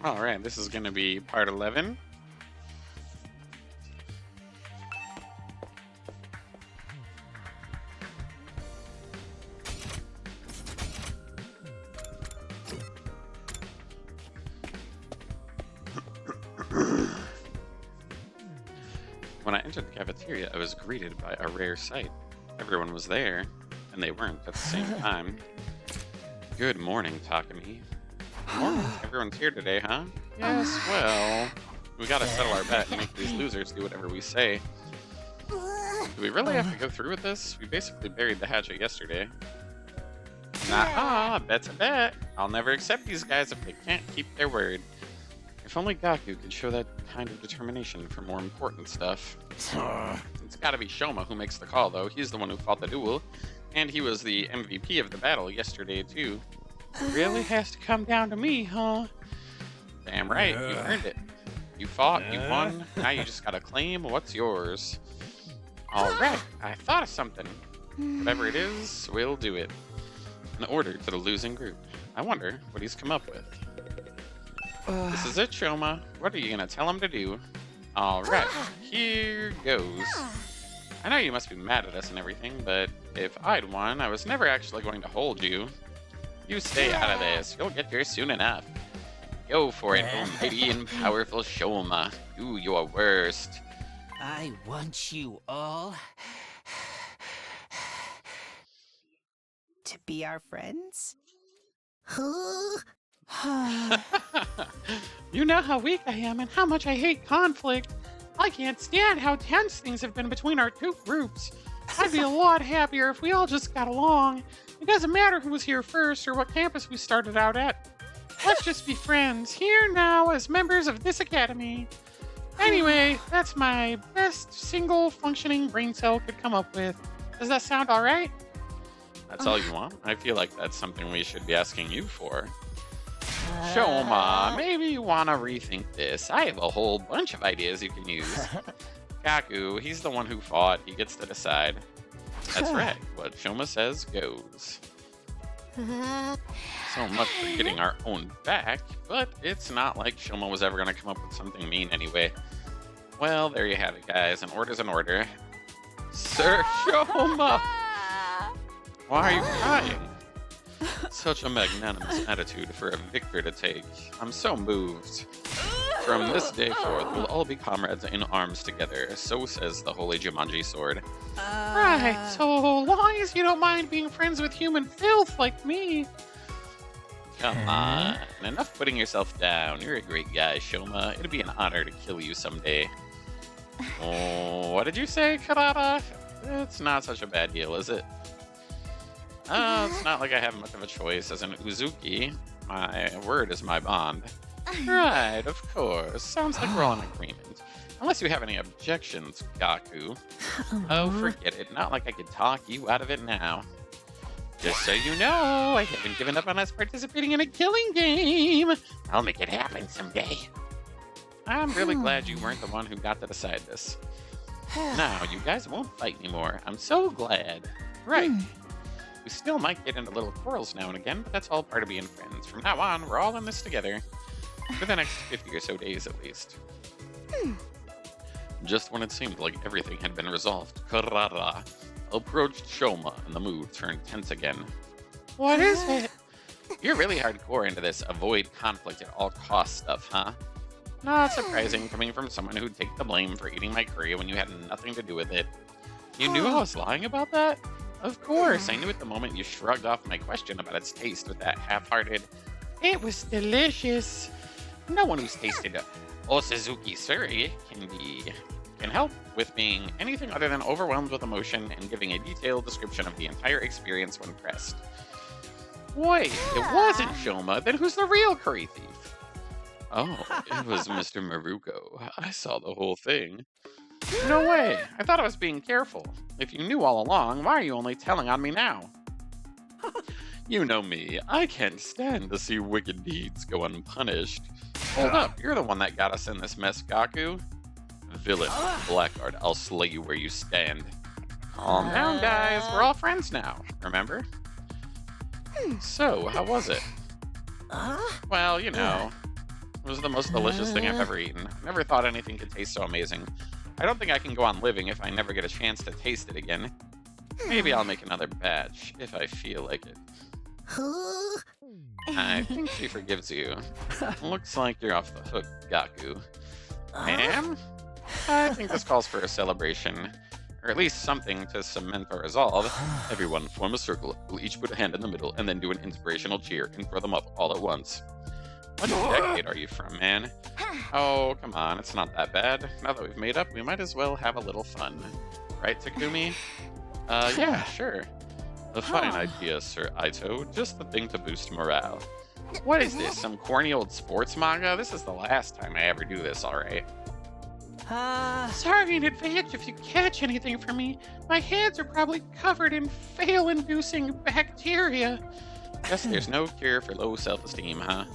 Alright, this is gonna be part 11. When I entered the cafeteria, I was greeted by a rare sight. Everyone was there, and they weren't at the same time. Good morning, Takumi. Morning. Everyone's here today, huh? Yes, well, we gotta settle our bet and make these losers do whatever we say. Do we really have to go through with this? We basically buried the hatchet yesterday. Nah, bet's a bet. I'll never accept these guys if they can't keep their word. If only Gaku could show that kind of determination for more important stuff. It's gotta be Shoma who makes the call, though. He's the one who fought the duel, and he was the MVP of the battle yesterday, too. Really has to come down to me, huh? Damn right, you earned it. You fought, you won, now you just gotta claim what's yours. Alright, I thought of something. Whatever it is, we'll do it. An order to the losing group. I wonder what he's come up with. This is it, Shoma. What are you gonna tell him to do? Alright, here goes. I know you must be mad at us and everything, but if I'd won, I was never actually going to hold you. You stay out of this. You'll get yours soon enough. Go for it, almighty and powerful Shoma. Do your worst. I want you all to be our friends. You know how weak I am and how much I hate conflict. I can't stand how tense things have been between our two groups. I'd be a lot happier if we all just got along. It doesn't matter who was here first or what campus we started out at. Let's just be friends, here now as members of this academy. Anyway, that's my best single functioning brain cell could come up with. Does that sound alright? That's all you want? I feel like that's something we should be asking you for. Shoma, maybe you want to rethink this. I have a whole bunch of ideas you can use. Gaku, he's the one who fought. He gets to decide. That's right. What Shoma says goes. So much for getting our own back, but it's not like Shoma was ever going to come up with something mean anyway. Well, there you have it, guys. An order's an order. Sir Shoma! Why are you crying? Such a magnanimous attitude for a victor to take. I'm so moved. From this day forth, we'll all be comrades in arms together. So says the Holy Jumanji Sword. Right, so long as you don't mind being friends with human filth like me. Come on. Enough putting yourself down. You're a great guy, Shoma. It'd be an honor to kill you someday. Oh, what did you say, Karada? It's not such a bad deal, is it? It's not like I have much of a choice as an Uzuki. My word is my bond. Right, of course. Sounds like we're all in agreement. Unless you have any objections, Gaku. Oh, forget it. Not like I could talk you out of it now. Just so you know, I haven't given up on us participating in a killing game. I'll make it happen someday. I'm really glad you weren't the one who got to decide this. Now, you guys won't fight anymore. I'm so glad. Right. We still might get into little quarrels now and again, but that's all part of being friends. From now on, we're all in this together. For the next 50 or so days, at least. Just when it seemed like everything had been resolved, Karara approached Shoma, and the mood turned tense again. What is it? You're really hardcore into this avoid conflict at all costs stuff, huh? Not surprising coming from someone who'd take the blame for eating my curry when you had nothing to do with it. You knew I was lying about that? Of course, I knew at the moment you shrugged off my question about its taste with that half-hearted, "It was delicious." No one who's tasted Osuzuki Suri can help with being anything other than overwhelmed with emotion and giving a detailed description of the entire experience when pressed. Wait, it wasn't Shoma. Then who's the real curry thief? Oh, it was Mr. Maruko. I saw the whole thing. No way. I thought I was being careful. If you knew all along, why are you only telling on me now? You know me. I can't stand to see wicked deeds go unpunished. Hold up. You're the one that got us in this mess, Gaku. Villain, Blackguard, I'll slay you where you stand. Calm down, guys. We're all friends now, remember? So, how was it? Well, you know, It was the most delicious thing I've ever eaten. Never thought anything could taste so amazing. I don't think I can go on living if I never get a chance to taste it again. Maybe I'll make another batch if I feel like it. I think she forgives you. Looks like you're off the hook, Gaku. Ma'am? I think this calls for a celebration. Or at least something to cement our resolve. Everyone form a circle. We'll each put a hand in the middle and then do an inspirational cheer and throw them up all at once. What decade are you from, man? Oh, come on, it's not that bad. Now that we've made up, we might as well have a little fun. Right, Takumi? Yeah, sure. A fine idea, Sir Aito. Just the thing to boost morale. What is this, some corny old sports manga? This is the last time I ever do this, alright? Sorry in advance if you catch anything from me. My hands are probably covered in fail-inducing bacteria. Guess there's no cure for low self-esteem, huh?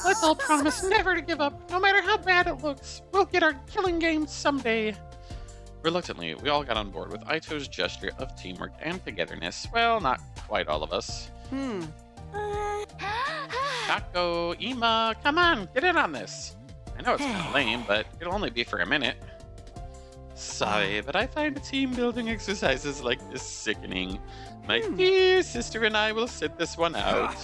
Let's all promise never to give up, no matter how bad it looks. We'll get our killing game someday. Reluctantly, we all got on board with Aito's gesture of teamwork and togetherness. Well, not quite all of us. Kako, Ima, come on, get in on this. I know it's kind of lame, but it'll only be for a minute. Sorry, but I find team building exercises like this sickening. My dear sister and I will sit this one out.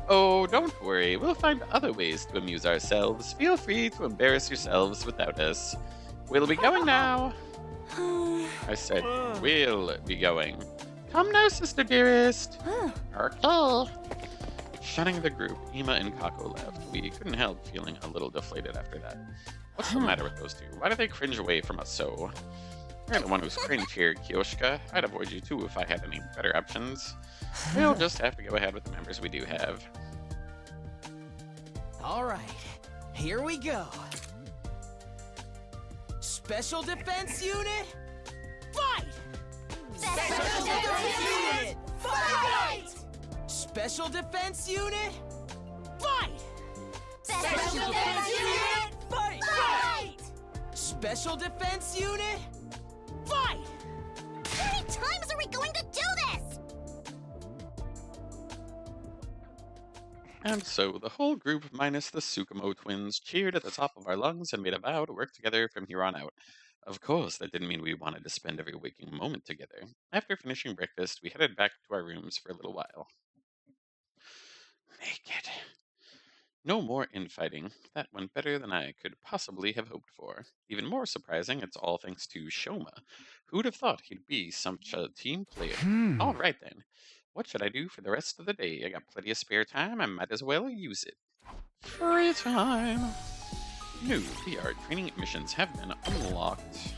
Oh, don't worry. We'll find other ways to amuse ourselves. Feel free to embarrass yourselves without us. We'll be going now. I said, we'll be going. Come now, sister dearest. Okay. Shunning the group, Ima and Kako left. We couldn't help feeling a little deflated after that. What's the matter with those two? Why do they cringe away from us so? You're the one who's cringe here, Kyoshika. I'd avoid you too if I had any better options. We'll just have to go ahead with the members we do have. All right, here we go. Special Defense Unit, fight! Special Defense Unit, fight! Special Defense Unit, fight! Special Defense Unit, fight! Special Defense Unit, fight! How many times are we going to do this? And so the whole group, minus the Tsukumo twins, cheered at the top of our lungs and made a vow to work together from here on out. Of course, that didn't mean we wanted to spend every waking moment together. After finishing breakfast, we headed back to our rooms for a little while. Naked. No more infighting. That went better than I could possibly have hoped for. Even more surprising, it's all thanks to Shoma. Who'd have thought he'd be such a team player? All right then. What should I do for the rest of the day? I got plenty of spare time. I might as well use it. Free time. New VR training missions have been unlocked.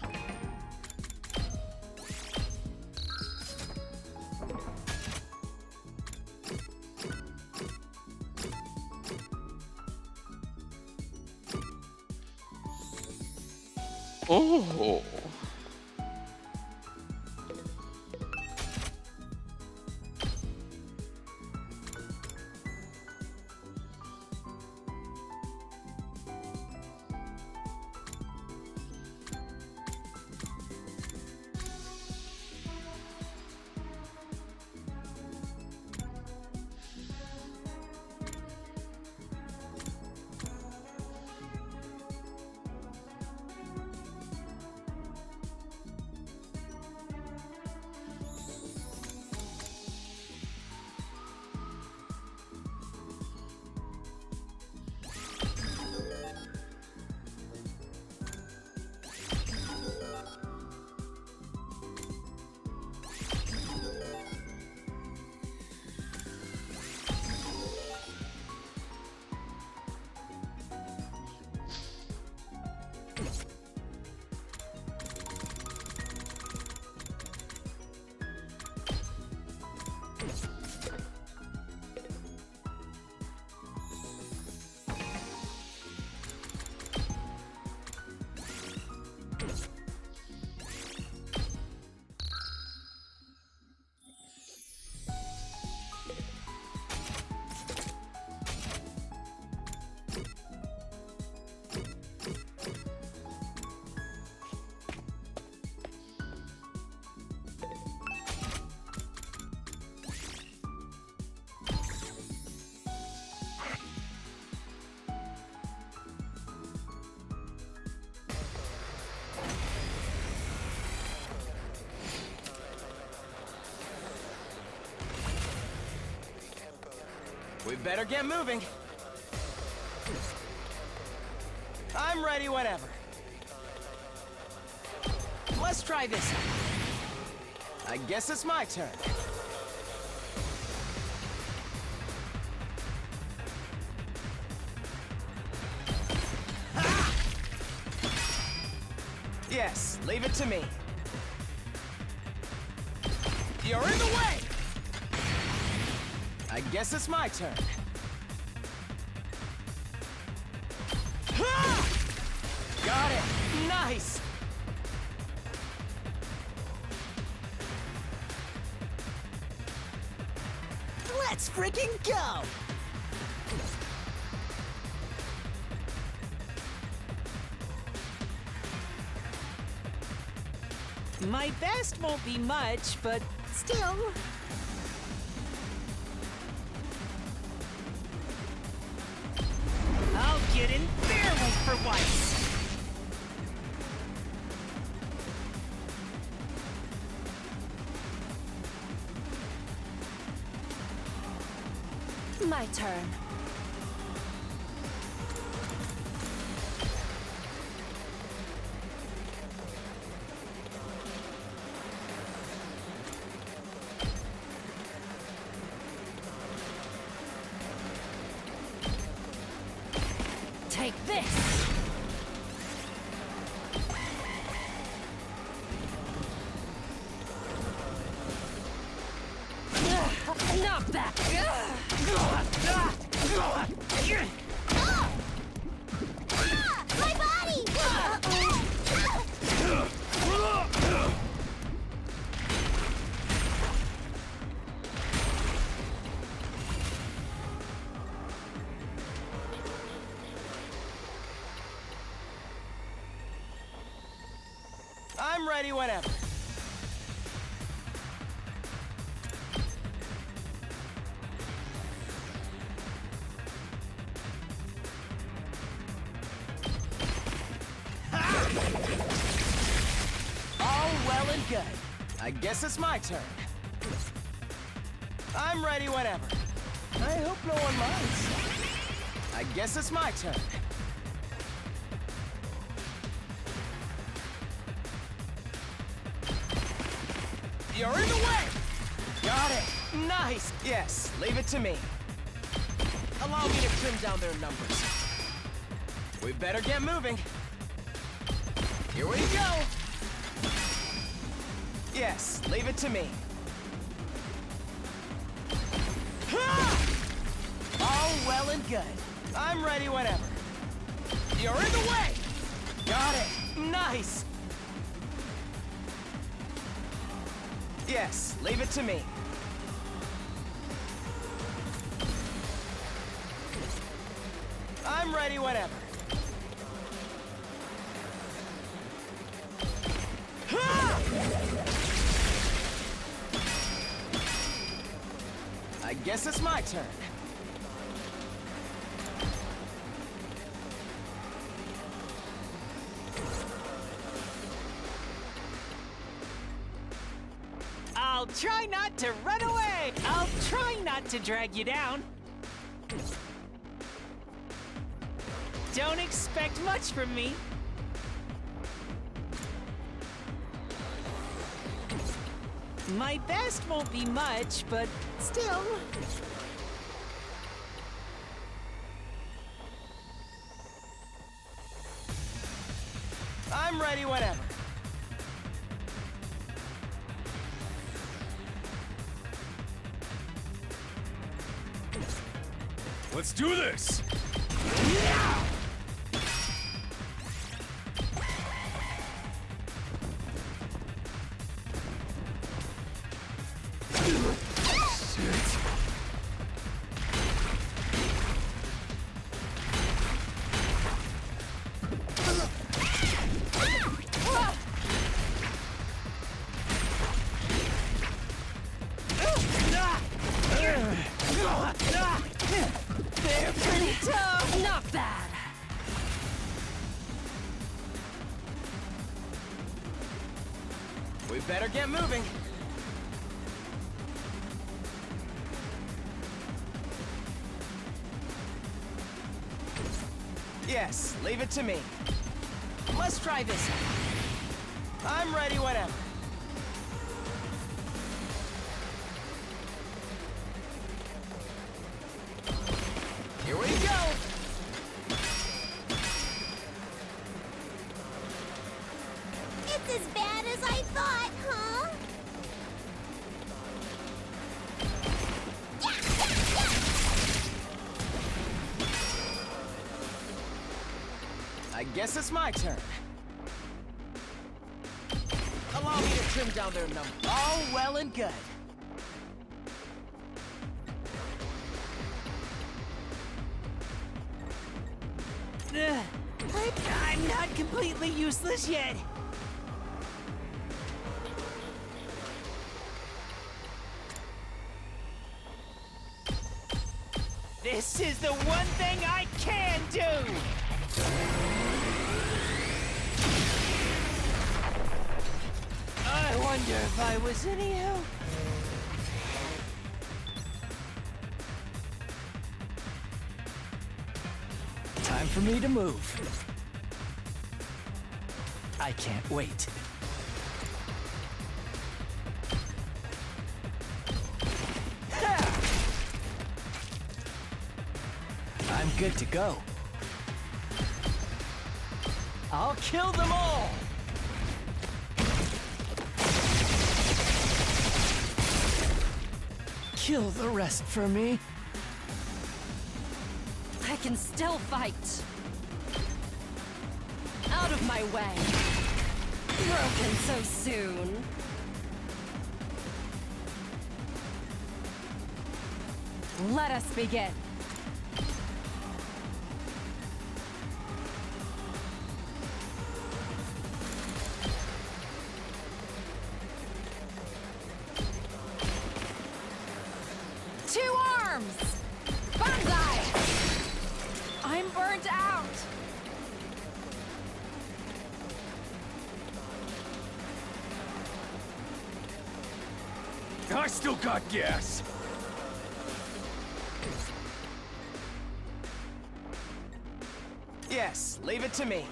Oh. We better get moving. I'm ready whenever. Let's try this out. I guess it's my turn. Ha! Yes, leave it to me. You're in the way! I guess it's my turn. Ha! Got it! Nice! Let's freaking go! My best won't be much, but still. I'll get in barely for once. My turn. Take this! Knock back! My body! I'm ready whenever. All well and good. I guess it's my turn. I'm ready whenever. I hope no one minds. I guess it's my turn. You're in the way! Got it! Nice! Yes, leave it to me. Allow me to trim down their numbers. We better get moving. Here we go! Yes, leave it to me. Ha! All well and good. I'm ready whenever. You're in the way! Got it! Nice! Yes, leave it to me. I'm ready whenever. Ha! I guess it's my turn. I'll try not to run away! I'll try not to drag you down. Don't expect much from me. My best won't be much, but still. I'm ready whenever. Let's do this! They're pretty tough! Not bad. We better get moving. Yes, leave it to me. Let's try this out. I'm ready whenever. Here we go! It's as bad as I thought, huh? I guess it's my turn. Allow me to trim down their numbers. All well and good. I'm not completely useless yet. This is the one thing I can do! I wonder if I was any help. Time for me to move. I can't wait. Ha! I'm good to go. I'll kill them all! Kill the rest for me. I can still fight. Out of my way. Broken so soon. Let us begin. Two arms! Banzai! I'm burnt out! I still got gas. Yes, leave it to me.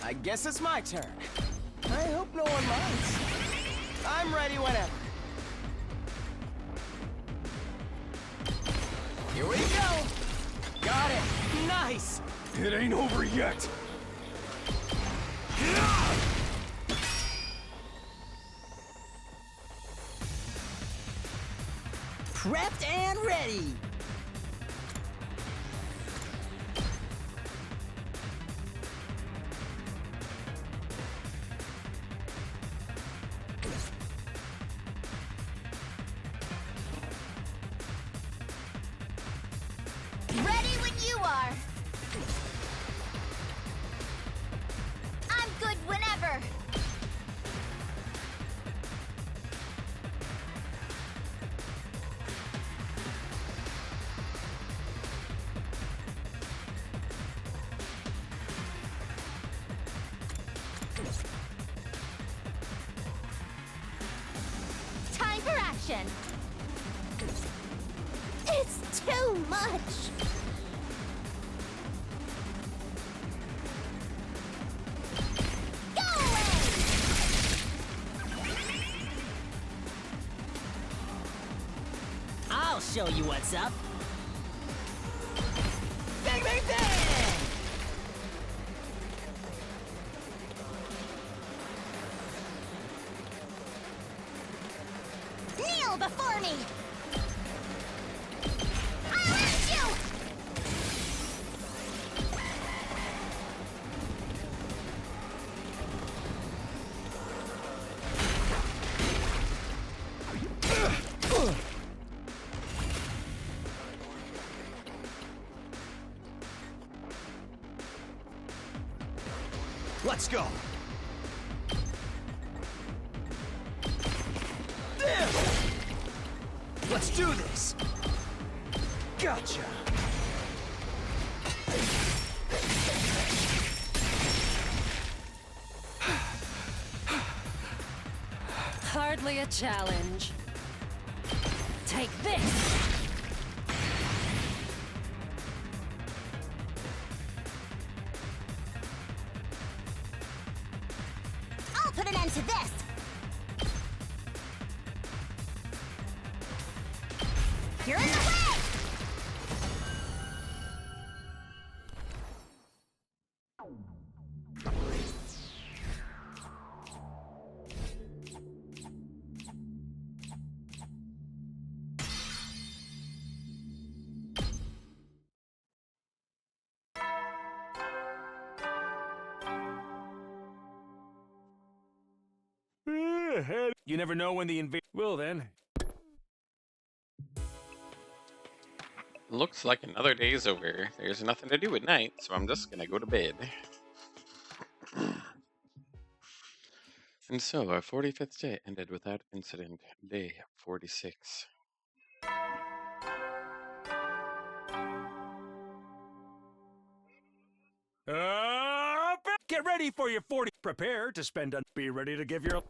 I guess it's my turn. I hope no one minds. I'm ready whenever. Here we go! Got it! Nice! It ain't over yet. Prepped and ready! Ready when you are. I'm good whenever. Time for action. It's too much. Go away! I'll show you what's up. Bang, bang, bang! Kneel before me! I'll hurt you! Let's go! Let's do this! Gotcha! Hardly a challenge. Take this! put an end to this. You're in the way! You never know when the Well then. Looks like another day's over. There's nothing to do at night, so I'm just gonna go to bed. And so our 45th day ended without incident. Day 46. Get ready for your 40. Prepare to spend a. Be ready to give your.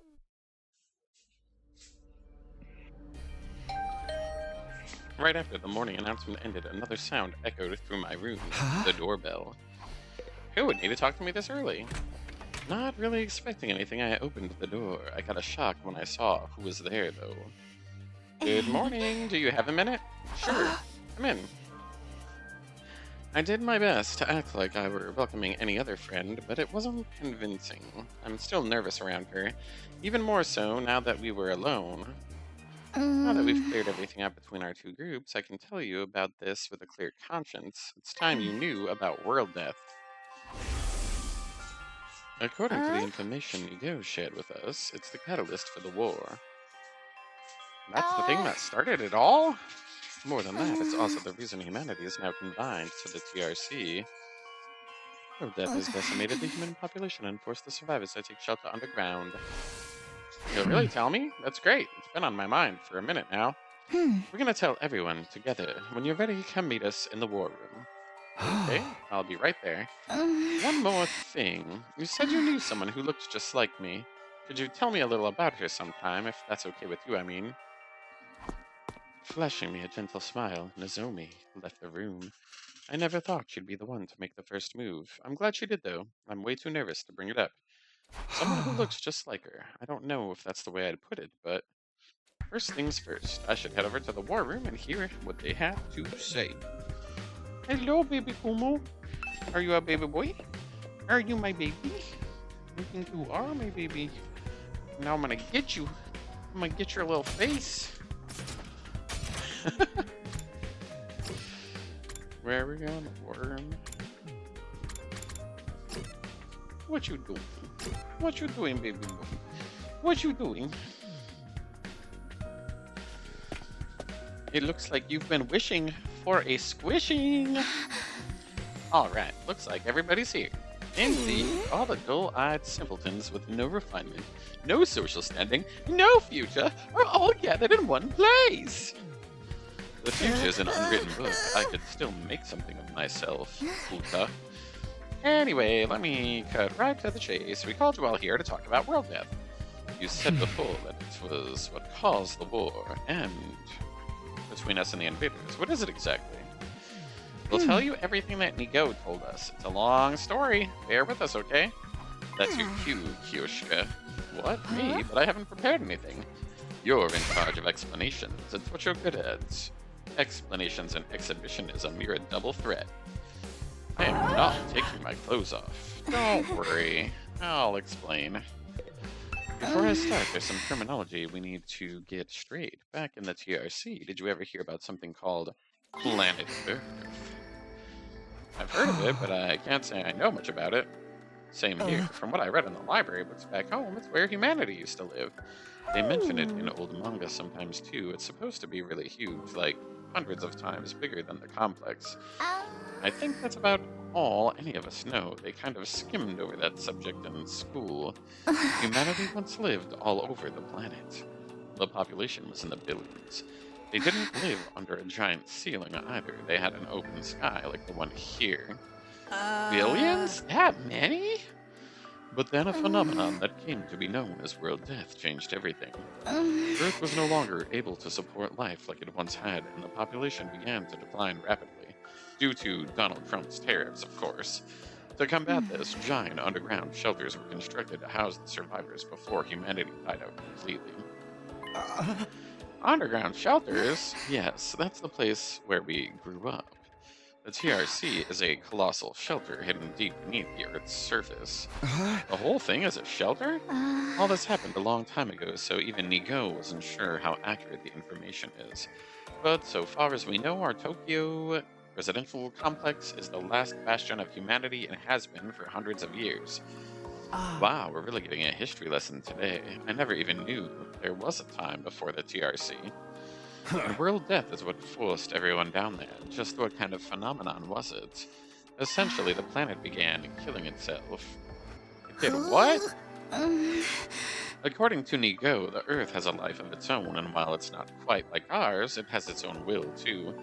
Right after the morning announcement ended, another sound echoed through my room. The doorbell. Who would need to talk to me this early? Not really expecting anything, I opened the door. I got a shock when I saw who was there, though. Good morning. Do you have a minute? Sure. Come in. I did my best to act like I were welcoming any other friend, but it wasn't convincing. I'm still nervous around her, even more so now that we were alone. Now that we've cleared everything up between our two groups, I can tell you about this with a clear conscience. It's time you knew about world death. According to the information Ego shared with us, it's the catalyst for the war. That's the thing that started it all? More than that, it's also the reason humanity is now combined to the TRC. World death has decimated the human population and forced the survivors to take shelter underground. You'll really tell me? That's great. It's been on my mind for a minute now. We're gonna tell everyone together. When you're ready, come meet us in the war room. Okay, I'll be right there. One more thing. You said you knew someone who looked just like me. Could you tell me a little about her sometime, if that's okay with you, I mean? Flashing me a gentle smile, Nozomi left the room. I never thought she'd be the one to make the first move. I'm glad she did, though. I'm way too nervous to bring it up. Someone who looks just like her. I don't know if that's the way I'd put it, but first things first. I should head over to the war room and hear what they have to say. Hello, baby Kumo. Are you a baby boy? Are you my baby? You think you are my baby? Now I'm gonna get you. I'm gonna get your little face. Where are we going? Worm. What you doing? What you doing, baby boy? What you doing? It looks like you've been wishing for a squishing. Alright, looks like everybody's here. Indeed, all the dull-eyed simpletons with no refinement, no social standing, no future, are all gathered in one place. The future's an unwritten book. I could still make something of myself, Uta. Anyway, let me cut right to the chase. We called you all here to talk about world death. You said before that it was what caused the war, and between us and the invaders. What is it exactly? We'll tell you everything that Nigo told us. It's a long story. Bear with us, okay? That's your cue, Kyoshka. What? Me? But I haven't prepared anything. You're in charge of explanations. It's what you're good at. Explanations and exhibitionism. You're a double threat. I am not taking my clothes off. Don't worry. I'll explain. Before I start, there's some terminology we need to get straight. Back in the TRC, did you ever hear about something called Planet Earth? I've heard of it, but I can't say I know much about it. Same here. From what I read in the library books back home, it's where humanity used to live. They mention it in old manga sometimes too. It's supposed to be really huge, like hundreds of times bigger than the complex. I think that's about all any of us know. They kind of skimmed over that subject in school. Humanity once lived all over the planet. The population was in the billions. They didn't live under a giant ceiling either. They had an open sky like the one here. Billions? That many? But then a phenomenon that came to be known as world death changed everything. Earth was no longer able to support life like it once had, and the population began to decline rapidly. Due to Donald Trump's tariffs, of course. To combat this, giant underground shelters were constructed to house the survivors before humanity died out completely. Underground shelters? Yes, that's the place where we grew up. The TRC is a colossal shelter hidden deep beneath the Earth's surface. The whole thing is a shelter? All this happened a long time ago, so even Nigo wasn't sure how accurate the information is. But so far as we know, our Tokyo residential complex is the last bastion of humanity and has been for hundreds of years. Wow, we're really getting a history lesson today. I never even knew there was a time before the TRC. And world death is what forced everyone down there. Just what kind of phenomenon was it? Essentially, the planet began killing itself. It did what? According to Nigo, the Earth has a life of its own, and while it's not quite like ours, it has its own will too.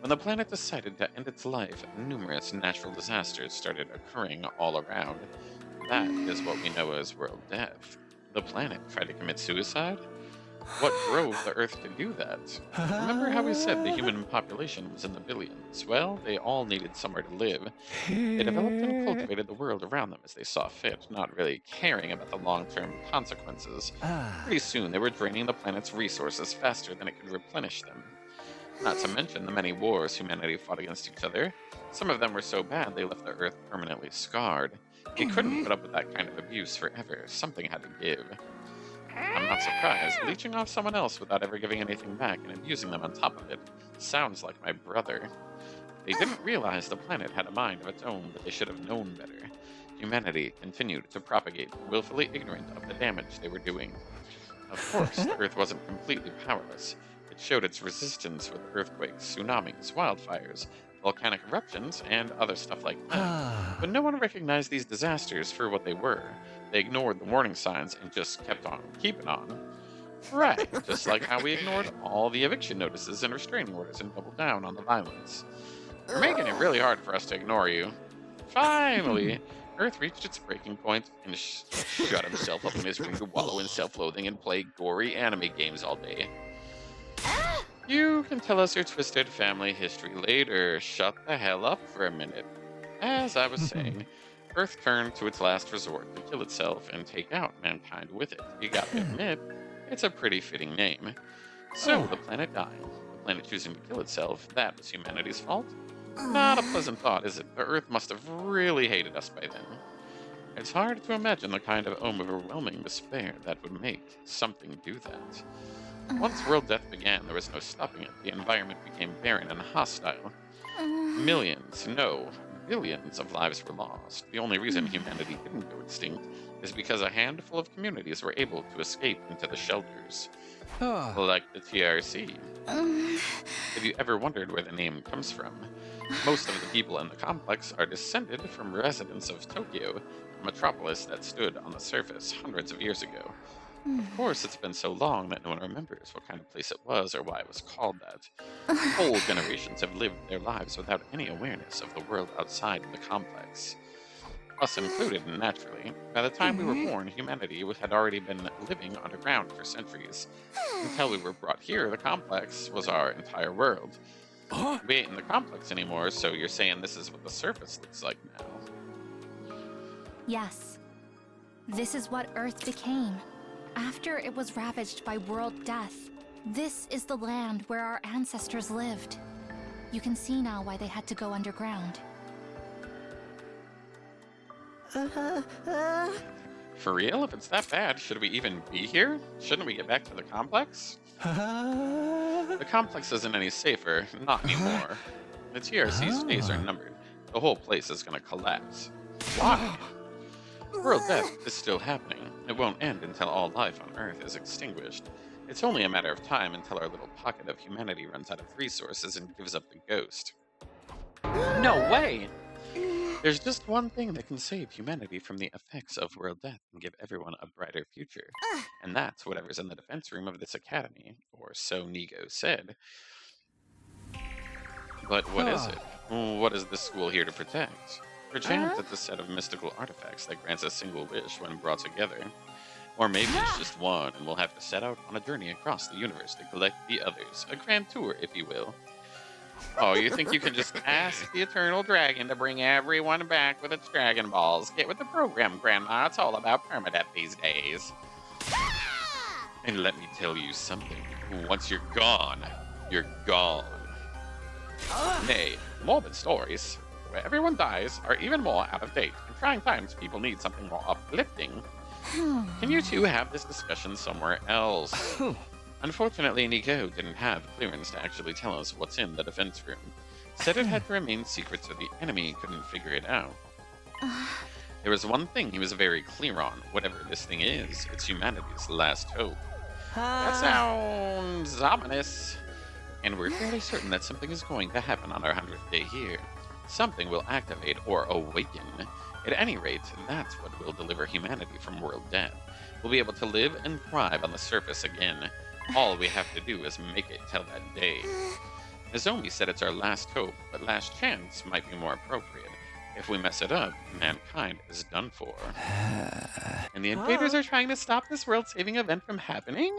When the planet decided to end its life, numerous natural disasters started occurring all around. That is what we know as world death. The planet tried to commit suicide? What drove the Earth to do that? Remember how we said the human population was in the billions? Well, they all needed somewhere to live. They developed and cultivated the world around them as they saw fit, not really caring about the long-term consequences. Pretty soon, they were draining the planet's resources faster than it could replenish them. Not to mention the many wars humanity fought against each other. Some of them were so bad they left the Earth permanently scarred. It couldn't put up with that kind of abuse forever. Something had to give. I'm not surprised. Leeching off someone else without ever giving anything back and abusing them on top of it sounds like my brother. They didn't realize the planet had a mind of its own, but they should have known better. Humanity continued to propagate, willfully ignorant of the damage they were doing. Of course, the Earth wasn't completely powerless. It showed its resistance with earthquakes, tsunamis, wildfires, volcanic eruptions, and other stuff like that. But no one recognized these disasters for what they were. They ignored the warning signs and just kept on keeping on. Right, just like how we ignored all the eviction notices and restraining orders and doubled down on the violence. You're making it really hard for us to ignore you. Finally, Earth reached its breaking point and shut himself up in his ring to wallow in self-loathing and play gory anime games all day. You can tell us your twisted family history later. Shut the hell up for a minute. As I was saying, Earth turned to its last resort to kill itself and take out mankind with it. You gotta admit, it's a pretty fitting name. So, the planet died. The planet choosing to kill itself, that was humanity's fault? Not a pleasant thought, is it? The Earth must have really hated us by then. It's hard to imagine the kind of overwhelming despair that would make something do that. Once world death began, there was no stopping it. The environment became barren and hostile. Millions, no, billions of lives were lost. The only reason humanity didn't go extinct is because a handful of communities were able to escape into the shelters. Like the TRC. Have you ever wondered where the name comes from? Most of the people in the complex are descended from residents of Tokyo, a metropolis that stood on the surface hundreds of years ago. Of course, it's been so long that no one remembers what kind of place it was or why it was called that. Whole generations have lived their lives without any awareness of the world outside of the complex. Us included, naturally. By the time we were born, humanity had already been living underground for centuries. Until we were brought here, the complex was our entire world. We ain't in the complex anymore, so you're saying this is what the surface looks like now. Yes. This is what Earth became. After it was ravaged by world death, this is the land where our ancestors lived. You can see now why they had to go underground. For real? If it's that bad, should we even be here? Shouldn't we get back to the complex? The complex isn't any safer, not anymore. The TRC's days are numbered. The whole place is gonna collapse. Why? World death is still happening. It won't end until all life on Earth is extinguished. It's only a matter of time until our little pocket of humanity runs out of resources and gives up the ghost. No way! There's just one thing that can save humanity from the effects of world death and give everyone a brighter future. And that's whatever's in the defense room of this academy, or so Nigo said. But what is it? What is this school here to protect? Perchance it's a set of mystical artifacts that grants a single wish when brought together. Or maybe it's just one, and we'll have to set out on a journey across the universe to collect the others. A grand tour, if you will. Oh, you think you can just ask the Eternal Dragon to bring everyone back with its Dragon Balls? Get with the program, Grandma. It's all about permadeath these days. And let me tell you something. Once you're gone, you're gone. Nay, morbid stories where everyone dies are even more out of date. In trying times, people need something more uplifting. Can you two have this discussion somewhere else? Unfortunately, Nico didn't have clearance to actually tell us what's in the defense room. Said it had to remain secret so the enemy couldn't figure it out. There was one thing he was very clear on. Whatever this thing is, it's humanity's last hope. That sounds ominous. And we're fairly certain that something is going to happen on our 100th day here. Something will activate or awaken. At any rate, that's what will deliver humanity from world death. We'll be able to live and thrive on the surface again. All we have to do is make it till that day. Nozomi said it's our last hope, but last chance might be more appropriate. If we mess it up, mankind is done for. And the invaders are trying to stop this world-saving event from happening?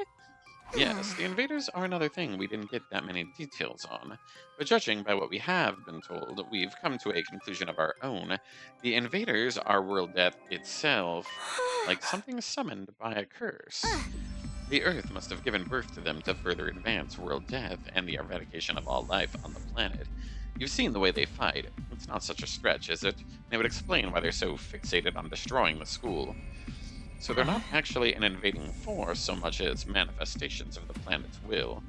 Yes, the invaders are another thing we didn't get that many details on. But judging by what we have been told, we've come to a conclusion of our own. The invaders are world death itself, like something summoned by a curse. The Earth must have given birth to them to further advance world death and the eradication of all life on the planet. You've seen the way they fight. It's not such a stretch, is it? It would explain why they're so fixated on destroying the school. So they're not actually an invading force so much as manifestations of the planet's will.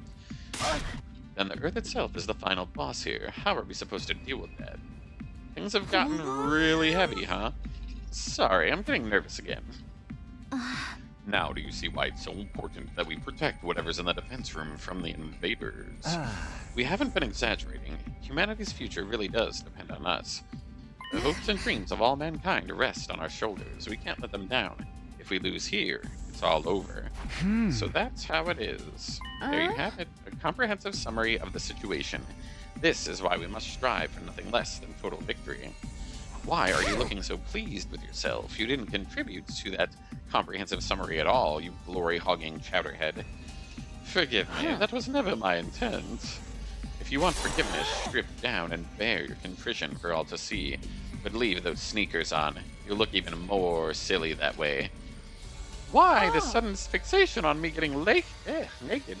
Then the Earth itself is the final boss here. How are we supposed to deal with that? Things have gotten really heavy, huh? Sorry, I'm getting nervous again. Now do you see why it's so important that we protect whatever's in the defense room from the invaders? We haven't been exaggerating. Humanity's future really does depend on us. The hopes and dreams of all mankind rest on our shoulders. We can't let them down. If we lose here, it's all over. So that's how it is. There you have it, a comprehensive summary of the situation. This is why we must strive for nothing less than total victory. Why are you looking so pleased with yourself? You didn't contribute to that comprehensive summary at all, you glory-hogging chowderhead. Forgive me, that was never my intent. If you want forgiveness, strip down and bear your contrition for all to see. But leave those sneakers on. You'll look even more silly that way. Why this sudden fixation on me getting naked?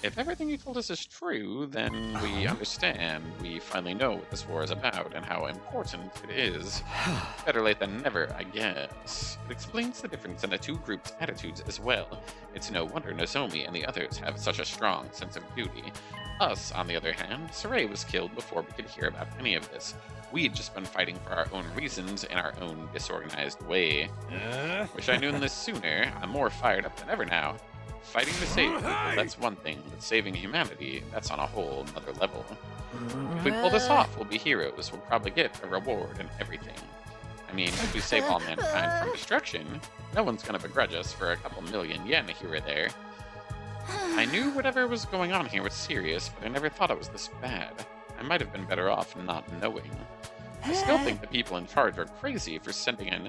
If everything you told us is true, then we understand. We finally know what this war is about and how important it is. Better late than never, I guess. It explains the difference in the two groups' attitudes as well. It's no wonder Nozomi and the others have such a strong sense of duty. Us, on the other hand, Saray was killed before we could hear about any of this. We'd just been fighting for our own reasons in our own disorganized way. Wish I knew this sooner. I'm more fired up than ever now. Fighting to save people, that's one thing, but saving humanity, that's on a whole another level. If we pull this off, we'll be heroes. We'll probably get a reward and everything. I mean, if we save all mankind from destruction, no one's gonna begrudge us for a couple million yen here or there. I knew whatever was going on here was serious, but I never thought it was this bad. I might have been better off not knowing. I still think the people in charge are crazy for sending an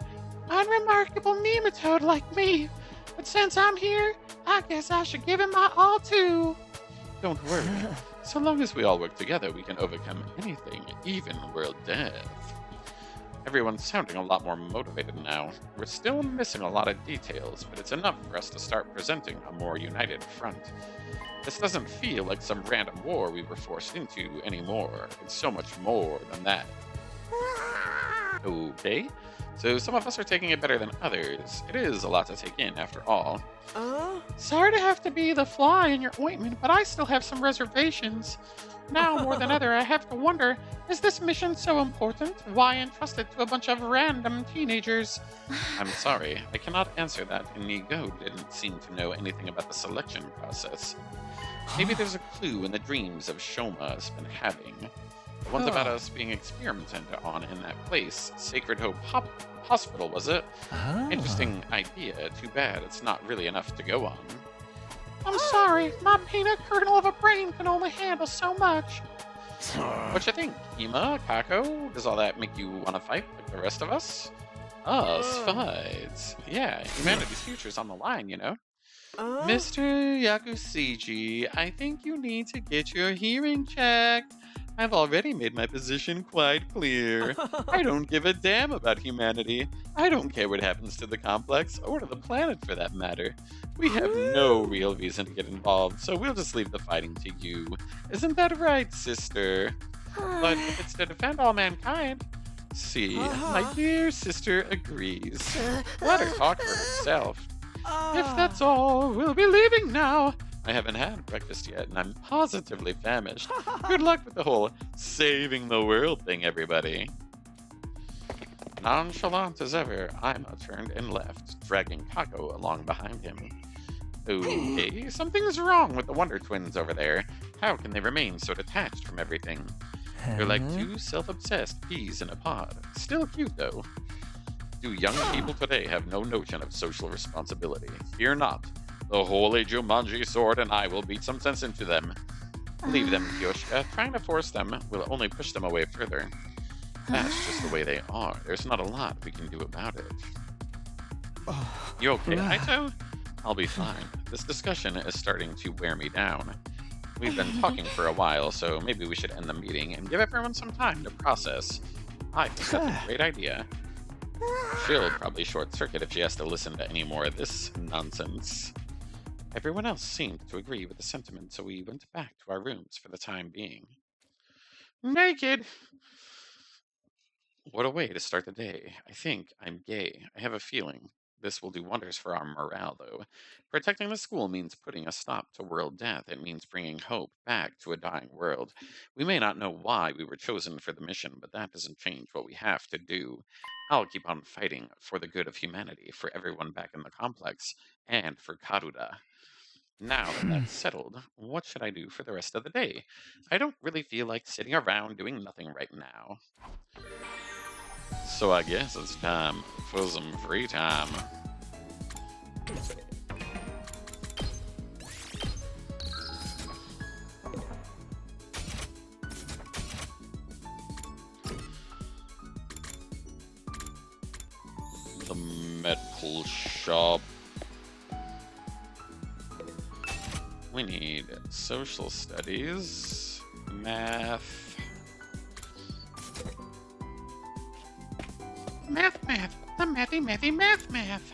unremarkable nematode like me. But since I'm here, I guess I should give it my all too. Don't worry. So long as we all work together, we can overcome anything, even world death. Everyone's sounding a lot more motivated now. We're still missing a lot of details, but it's enough for us to start presenting a more united front. This doesn't feel like some random war we were forced into anymore. It's so much more than that. Okay, so some of us are taking it better than others. It is a lot to take in, after all. Sorry to have to be the fly in your ointment, but I still have some reservations. Now, more than ever, I have to wonder, is this mission so important? Why entrust it to a bunch of random teenagers? I'm sorry, I cannot answer that, and Nigo didn't seem to know anything about the selection process. Maybe there's a clue in the dreams of Shoma's been having. The ones about us being experimented on in that place. Sacred Hope Hospital, was it? Interesting idea. Too bad it's not really enough to go on. I'm sorry, my peanut kernel of a brain can only handle so much. What you think, Ima, Kako? Does all that make you want to fight like the rest of us? Us fights. Yeah, humanity's future's on the line, you know. Mr. Yakusiji, I think you need to get your hearing checked. I've already made my position quite clear. I don't give a damn about humanity. I don't care what happens to the complex, or to the planet for that matter. We have no real reason to get involved, so we'll just leave the fighting to you. Isn't that right, sister? But if it's to defend all mankind, see, my dear sister agrees. Let her talk for herself. If that's all, we'll be leaving now. I haven't had breakfast yet, and I'm positively famished. Good luck with the whole saving the world thing, everybody. Nonchalant as ever, Ima turned and left, dragging Kako along behind him. Okay, something's wrong with the Wonder Twins over there. How can they remain so detached from everything? They're like two self-obsessed peas in a pod. Still cute, though. Do young people today have no notion of social responsibility? Fear not. The holy Jumanji sword and I will beat some sense into them. Leave them, Kyoshka. Trying to force them will only push them away further. That's just the way they are. There's not a lot we can do about it. You okay, Aito? I'll be fine. This discussion is starting to wear me down. We've been talking for a while, so maybe we should end the meeting and give everyone some time to process. I think that's a great idea. She'll probably short-circuit if she has to listen to any more of this nonsense. Everyone else seemed to agree with the sentiment, so we went back to our rooms for the time being. Naked. What a way to start the day. I think I'm gay. I have a feeling. This will do wonders for our morale, though. Protecting the school means putting a stop to world death. It means bringing hope back to a dying world. We may not know why we were chosen for the mission, but that doesn't change what we have to do. I'll keep on fighting for the good of humanity, for everyone back in the complex, and for Karuda. Now that that's settled, what should I do for the rest of the day? I don't really feel like sitting around doing nothing right now. So I guess it's time for some free time. The medical shop. We need social studies, math. Math. The mathy math.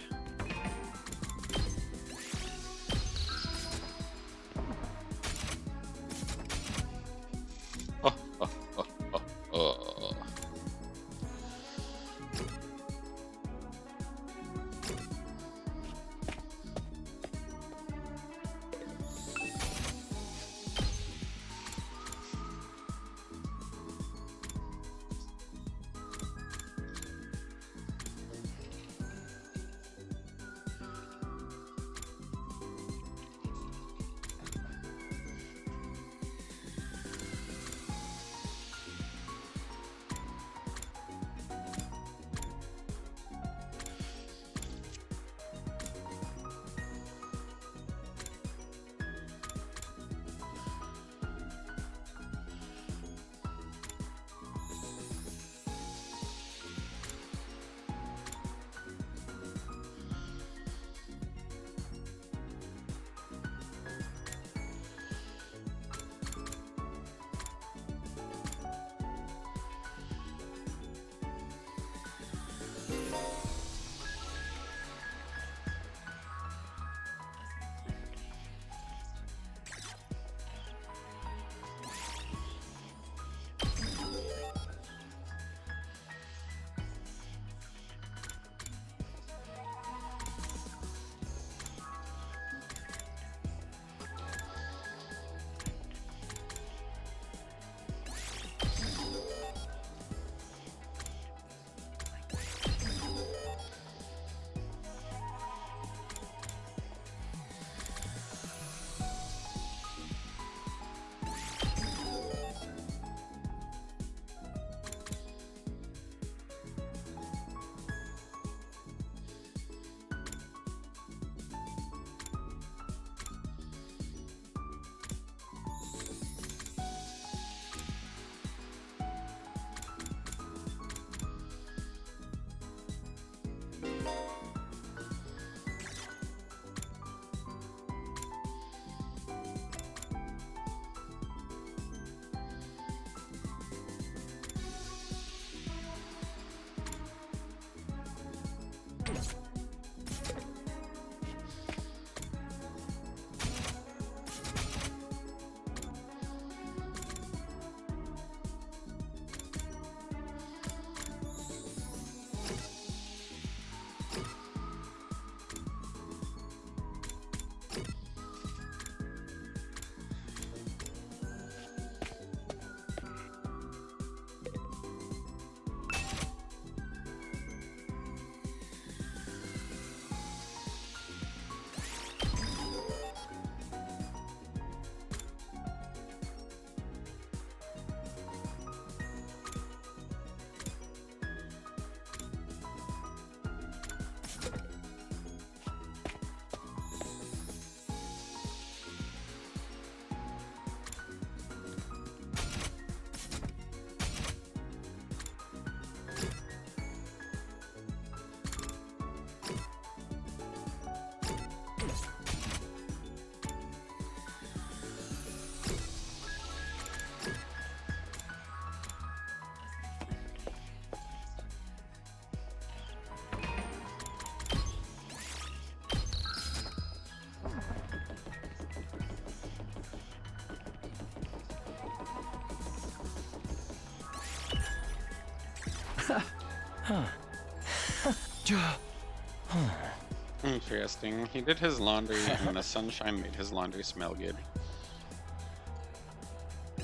Interesting. He did his laundry and the sunshine made his laundry smell good.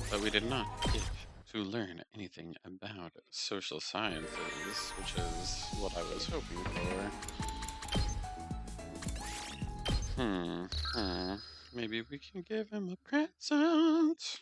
But we did not get to learn anything about social sciences, which is what I was hoping for. Maybe we can give him a present.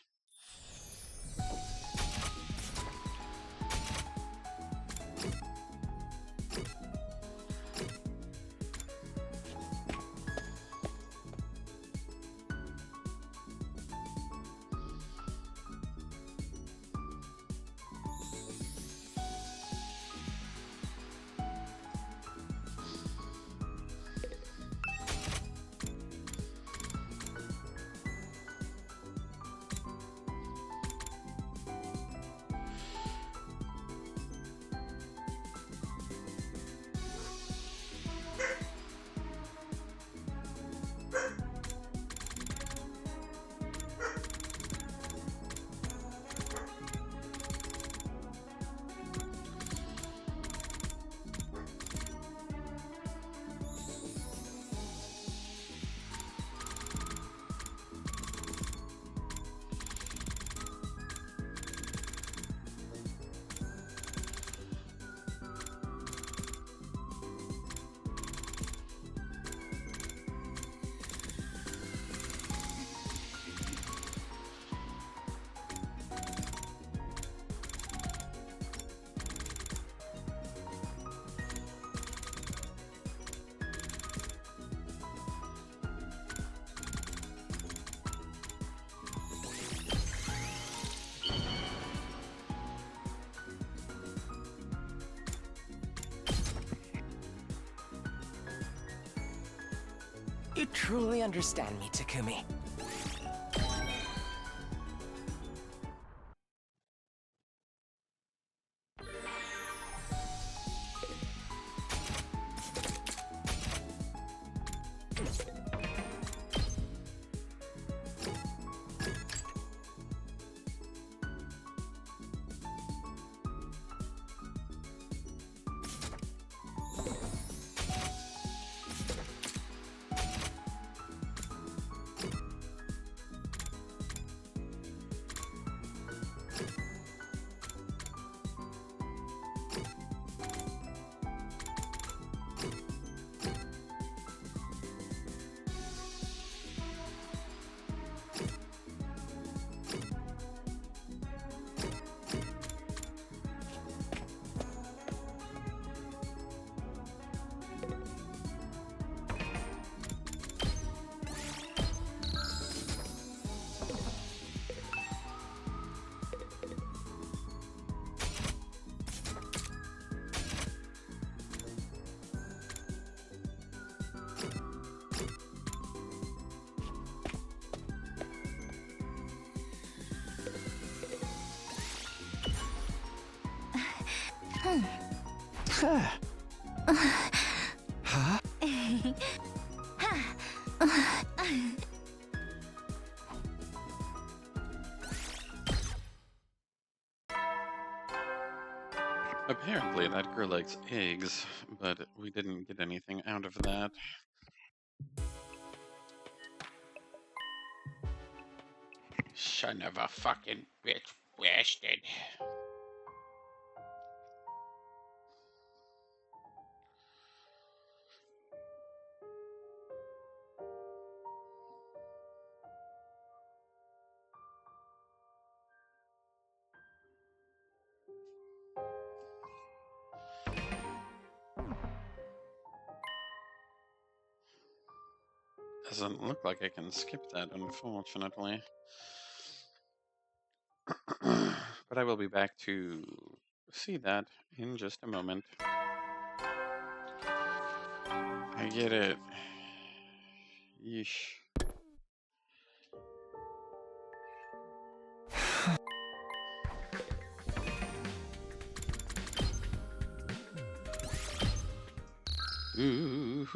You truly understand me, Takumi. Apparently that girl likes eggs, but we didn't get anything out of that. Son of a fucking bitch bastard. Doesn't look like I can skip that, unfortunately. But I will be back to see that in just a moment. I get it. Yeesh. Ooh.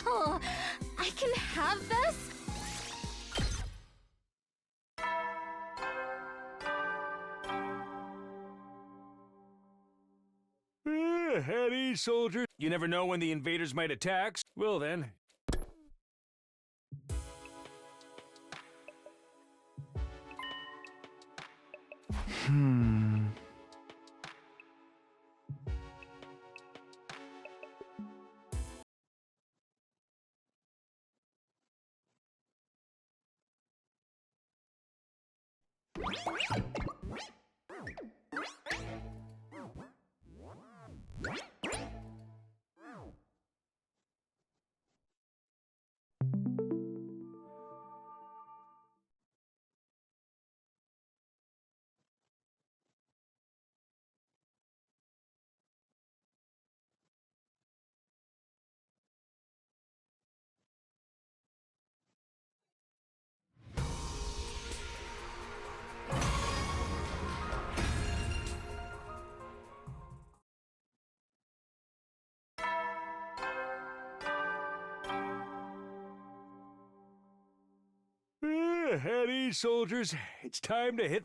Wow! I can have this? At ease, soldier. You never know when the invaders might attack. Well then. At ease, soldiers. It's time to hit.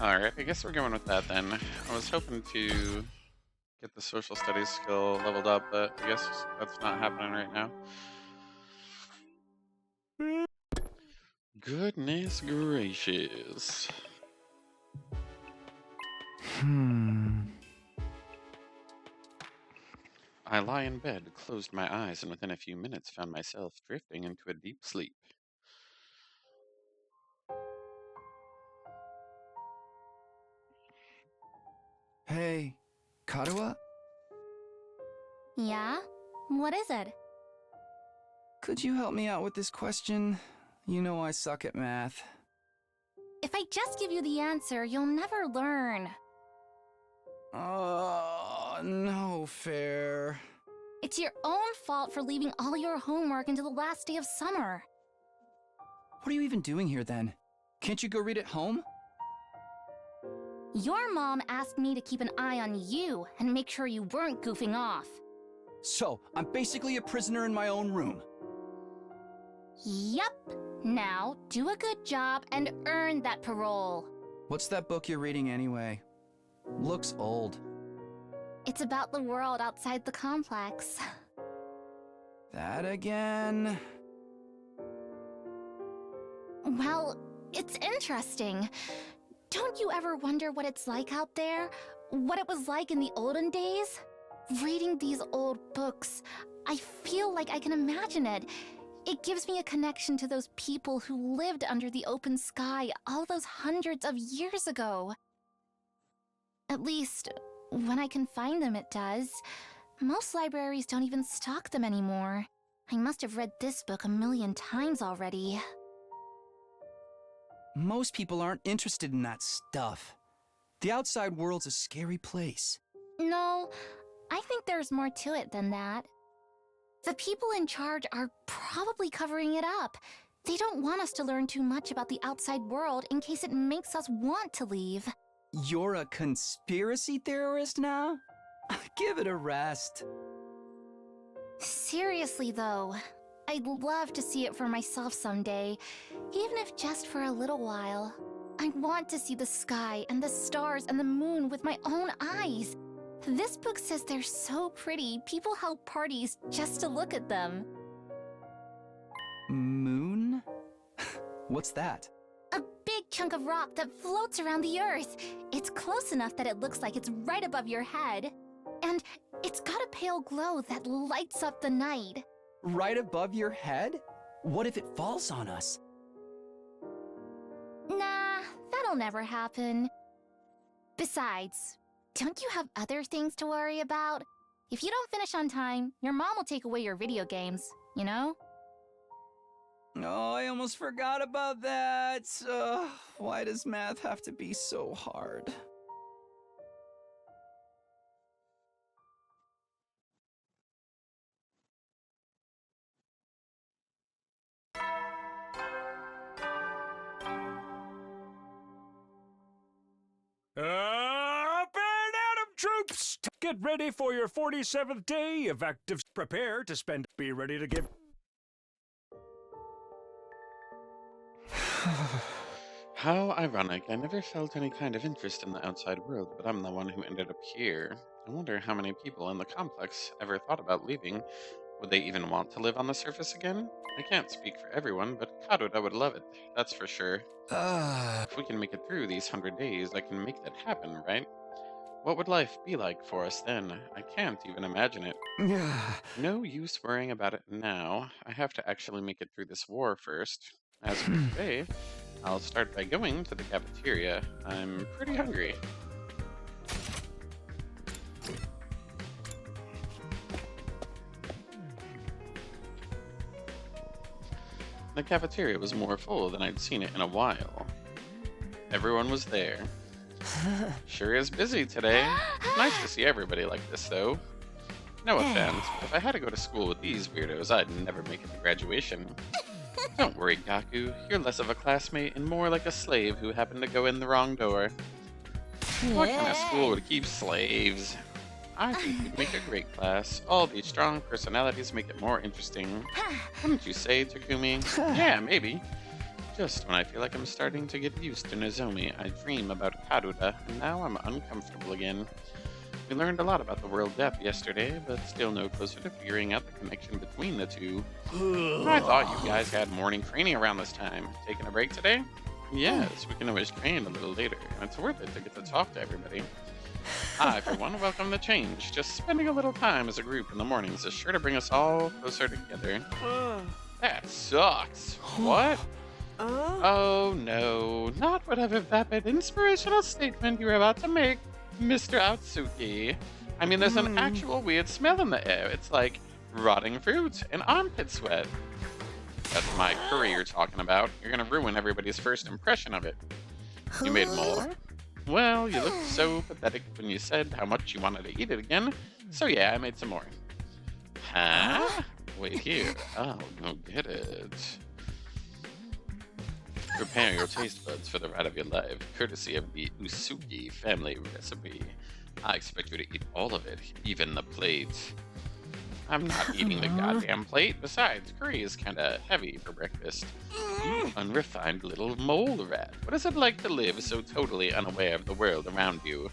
Alright, I guess we're going with that then. I was hoping to get the social studies skill leveled up, but I guess that's not happening right now. Goodness gracious. I lie in bed, closed my eyes, and within a few minutes found myself drifting into a deep sleep. Hey, Karuha? Yeah? What is it? Could you help me out with this question? You know I suck at math. If I just give you the answer, you'll never learn. No fair. It's your own fault for leaving all your homework until the last day of summer. What are you even doing here then? Can't you go read at home? Your mom asked me to keep an eye on you and make sure you weren't goofing off. So, I'm basically a prisoner in my own room. Yup. Now, do a good job and earn that parole. What's that book you're reading anyway? Looks old. It's about the world outside the complex. That again? Well, it's interesting. Don't you ever wonder what it's like out there? What it was like in the olden days? Reading these old books, I feel like I can imagine it. It gives me a connection to those people who lived under the open sky all those hundreds of years ago. At least, when I can find them, it does. Most libraries don't even stock them anymore. I must have read this book a million times already. Most people aren't interested in that stuff. The outside world's a scary place. No, I think there's more to it than that. The people in charge are probably covering it up. They don't want us to learn too much about the outside world in case it makes us want to leave. You're a conspiracy theorist now? Give it a rest. Seriously, though, I'd love to see it for myself someday, even if just for a little while. I want to see the sky and the stars and the moon with my own eyes. This book says they're so pretty, people held parties just to look at them. Moon? What's that? A big chunk of rock that floats around the Earth. It's close enough that it looks like it's right above your head. And it's got a pale glow that lights up the night. Right above your head? What if it falls on us? Nah, that'll never happen. Besides, don't you have other things to worry about? If you don't finish on time, your mom will take away your video games, you know? Oh, I almost forgot about that. Why does math have to be so hard? Up and at 'em, troops! Get ready for your 47th day of active. Prepare to spend. Be ready to give. How ironic. I never felt any kind of interest in the outside world, but I'm the one who ended up here. I wonder how many people in the complex ever thought about leaving. Would they even want to live on the surface again? I can't speak for everyone, but Karuda would love it, that's for sure. If we can make it through these 100 days, I can make that happen, right? What would life be like for us then? I can't even imagine it. No use worrying about it now. I have to actually make it through this war first. As for today, I'll start by going to the cafeteria. I'm pretty hungry. The cafeteria was more full than I'd seen it in a while. Everyone was there. Sure is busy today. Nice to see everybody like this, though. No offense, but if I had to go to school with these weirdos, I'd never make it to graduation. Don't worry, Gaku. You're less of a classmate and more like a slave who happened to go in the wrong door. What kind of school would keep slaves? I think we'd make a great class. All these strong personalities make it more interesting. Wouldn't you say, Takumi? Yeah, maybe. Just when I feel like I'm starting to get used to Nozomi, I dream about Karuda, and now I'm uncomfortable again. We learned a lot about the world depth yesterday, but still no closer to figuring out the connection between the two. I thought you guys had morning training around this time. Taking a break today? Yes, we can always train a little later, and it's worth it to get to talk to everybody. I, for one, welcome the change. Just spending a little time as a group in the mornings is sure to bring us all closer together. That sucks. What? Oh no, not whatever vapid inspirational statement you're about to make, Mr. Outsuki. I mean, there's an actual weird smell in the air. It's like rotting fruit and armpit sweat. That's my curry you're talking about. You're gonna ruin everybody's first impression of it. You made more? Well, you looked so pathetic when you said how much you wanted to eat it again. So yeah, I made some more. Huh? Wait here. Oh, go get it. Prepare your taste buds for the ride of your life, courtesy of the Usuki family recipe. I expect you to eat all of it, even the plate. I'm not eating the goddamn plate. Besides, curry is kinda heavy for breakfast. You unrefined little mole rat. What is it like to live so totally unaware of the world around you?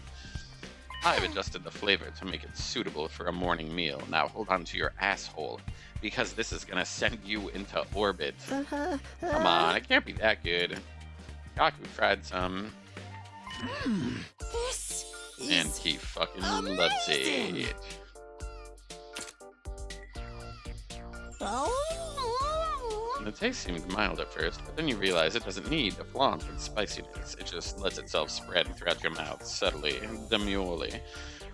I've adjusted the flavor to make it suitable for a morning meal. Now hold on to your asshole, because this is gonna send you into orbit. Come on, it can't be that good. Kaku tried some. This And he fucking loves it. The taste seemed mild at first, but then you realize it doesn't need to flaunt with spiciness. It just lets itself spread throughout your mouth subtly and demurely.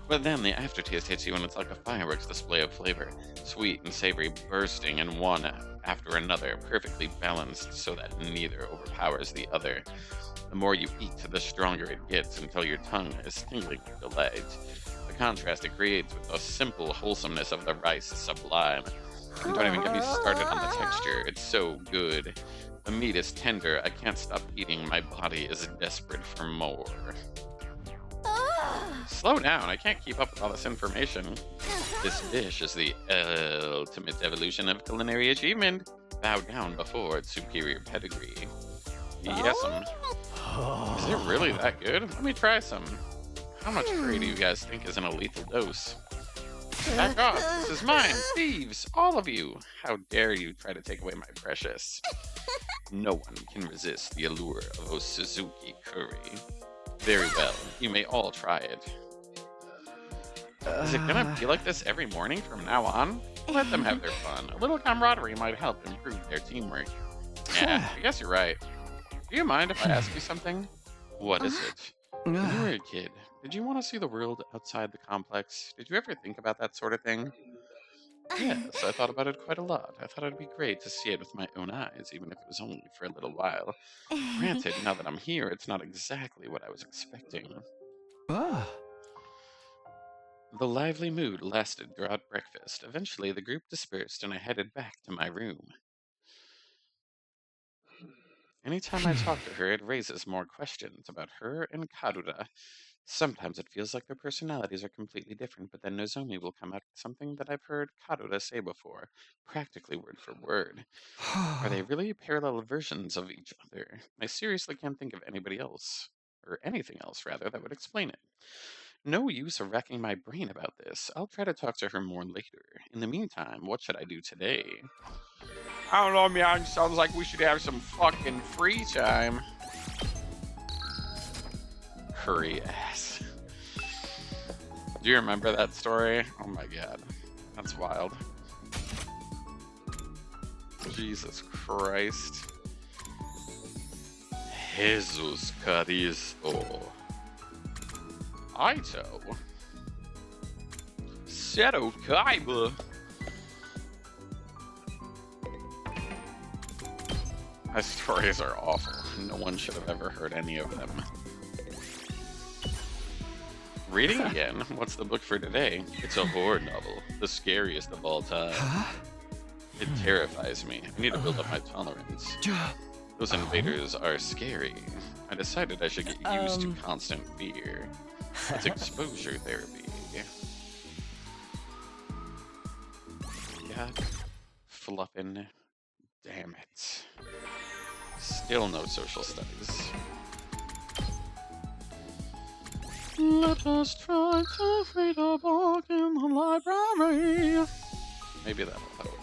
But then the aftertaste hits you and it's like a fireworks display of flavor. Sweet and savory bursting in one after another, perfectly balanced so that neither overpowers the other. The more you eat, the stronger it gets until your tongue is tingling with delight. The contrast it creates with the simple wholesomeness of the rice is sublime. And don't even get me started on the texture, it's so good. The meat is tender, I can't stop eating, my body is desperate for more. Slow down, I can't keep up with all this information. This dish is the ultimate evolution of culinary achievement. Bow down before its superior pedigree. Yes'm. Is it really that good? Let me try some. How much curry do you guys think is in a lethal dose? Back off! This is mine! Thieves! All of you! How dare you try to take away my precious? No one can resist the allure of a Suzuki curry. Very well, you may all try it. Is it gonna be like this every morning from now on? Let them have their fun. A little camaraderie might help improve their teamwork. Yeah, I guess you're right. Do you mind if I ask you something? What is it? When you were a kid, did you want to see the world outside the complex? Did you ever think about that sort of thing? Yes, I thought about it quite a lot. I thought it'd be great to see it with my own eyes, even if it was only for a little while. Granted, now that I'm here, it's not exactly what I was expecting. The lively mood lasted throughout breakfast. Eventually, the group dispersed and I headed back to my room. Anytime I talk to her, it raises more questions about her and Karura. Sometimes it feels like their personalities are completely different, but then Nozomi will come out with something that I've heard Karura say before, practically word for word. Are they really parallel versions of each other? I seriously can't think of anybody else, or anything else rather, that would explain it. No use of racking my brain about this. I'll try to talk to her more later. In the meantime, what should I do today? I don't know, man. Sounds like we should have some fucking free time. Curry ass. Do you remember that story? Oh my god. That's wild. Jesus Christ. Jesus Cristo. Aito. Seto Kaiba. My stories are awful. No one should have ever heard any of them. Reading again? What's the book for today? It's a horror novel, the scariest of all time. It terrifies me. I need to build up my tolerance. Those invaders are scary. I decided I should get used to constant fear. It's exposure therapy. God fluffin'. Damn it. Still no social studies. Let us try to read a book in the library. Maybe that'll help.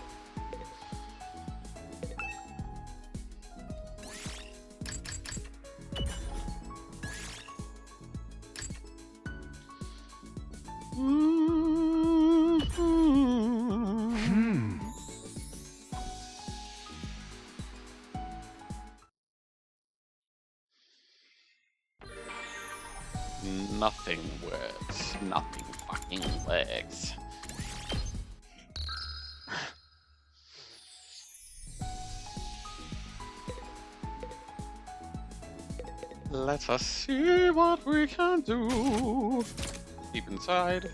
Nothing works. Nothing fucking works. Let us see what we can do. Deep inside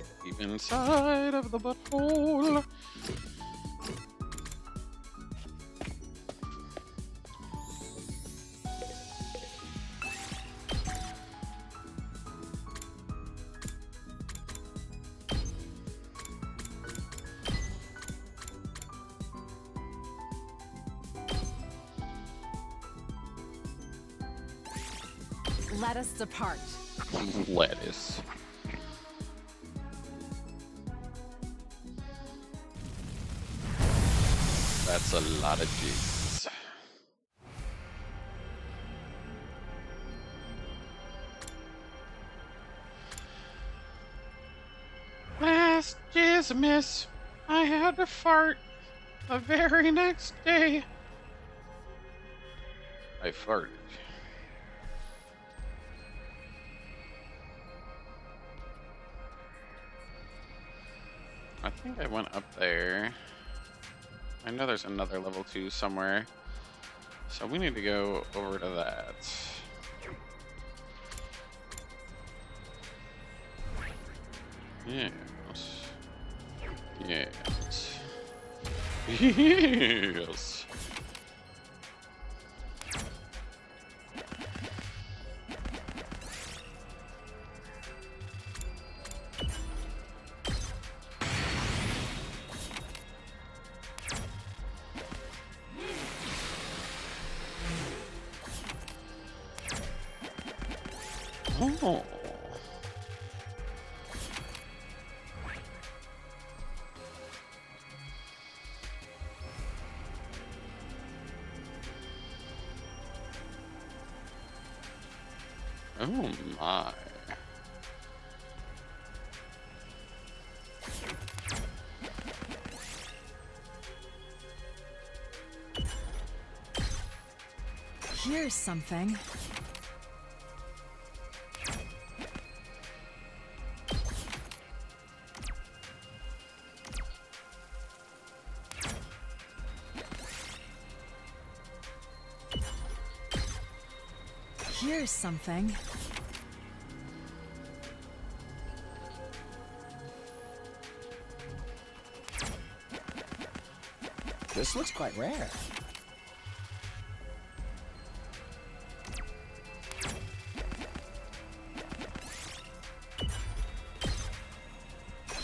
of the butthole. Let us depart. Lettuce. That's a lot of juice. Last Jizmiss, I had to fart the very next day. I farted. I think I went up there. I know there's another level 2 somewhere. So we need to go over to that. Yes. Yes. Yes. Oh. Oh my. Here's something. Here's something. This looks quite rare.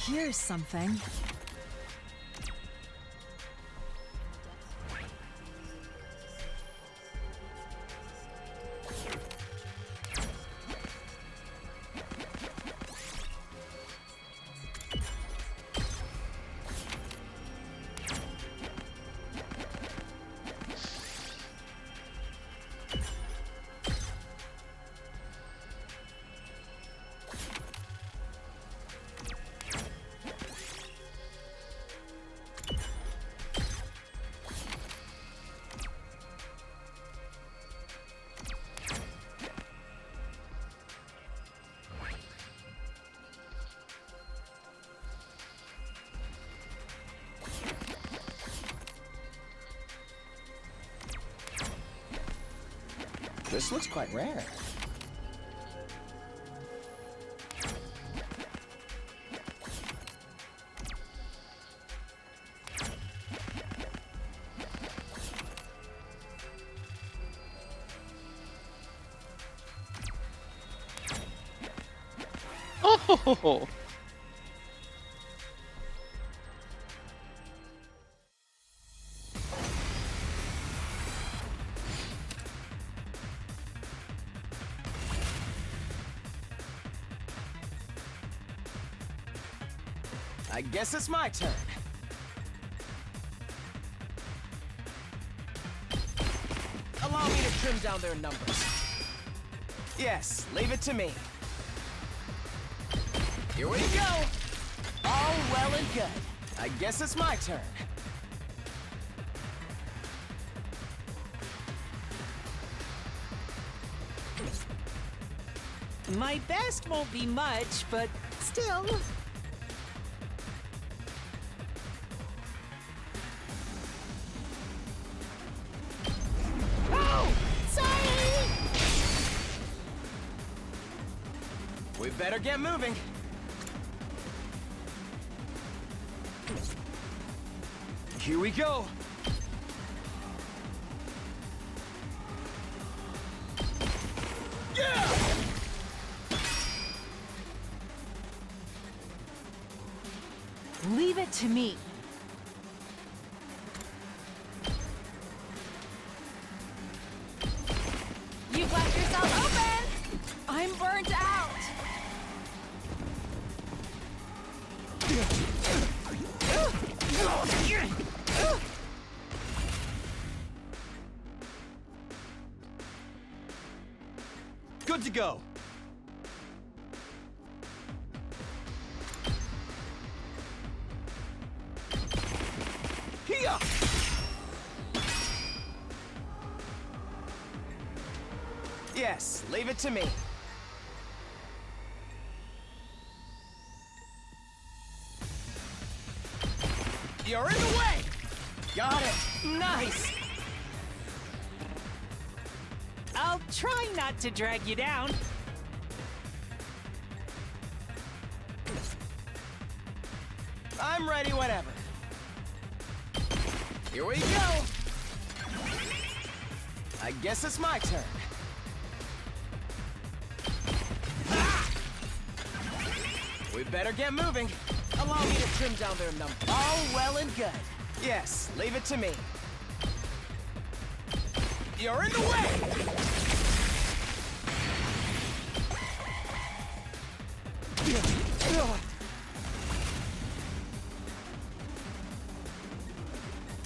Here's something. This looks quite rare. Oh! I guess it's my turn. Allow me to trim down their numbers. Yes, leave it to me. Here we go! All well and good. I guess it's my turn. My best won't be much, but still. Oh! Sorry! We better get moving. Here we go. Yeah! Leave it to me. You've left yourself open! I'm burnt out! Good to go. Here! Yes, leave it to me. You're in the way! Got it! Nice! I'll try not to drag you down. I'm ready whenever. Here we go! I guess it's my turn. Ah! We better get moving. Allow me to trim down their numbers. All well and good. Yes, leave it to me. You're in the way!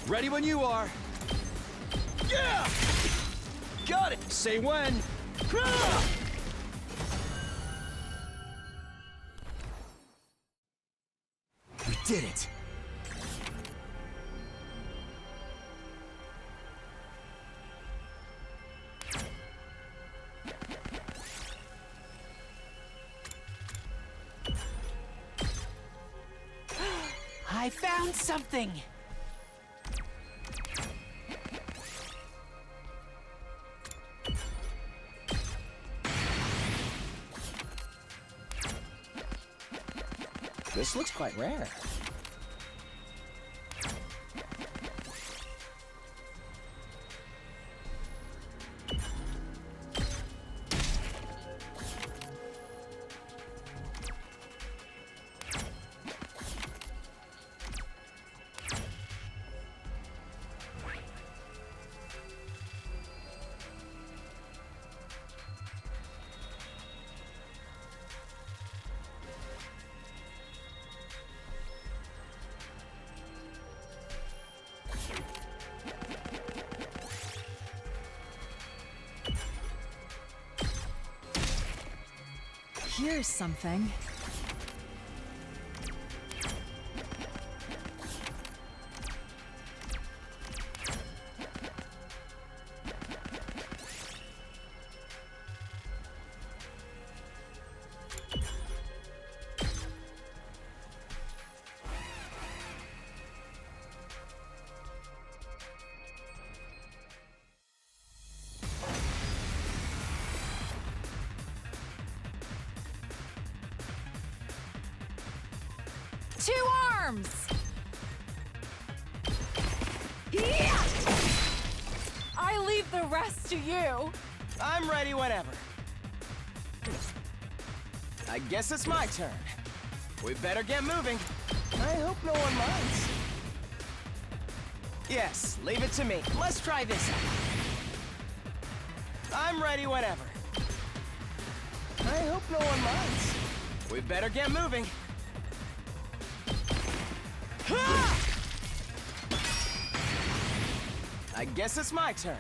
Ready when you are. Yeah! Got it! Say when. We did it! I found something. This looks quite rare. Here's something. Two arms! Yeah! I leave the rest to you. I'm ready whenever. I guess it's my turn. We better get moving. I hope no one minds. Yes, leave it to me. Let's try this out. I'm ready whenever. I hope no one minds. We better get moving. I guess it's my turn.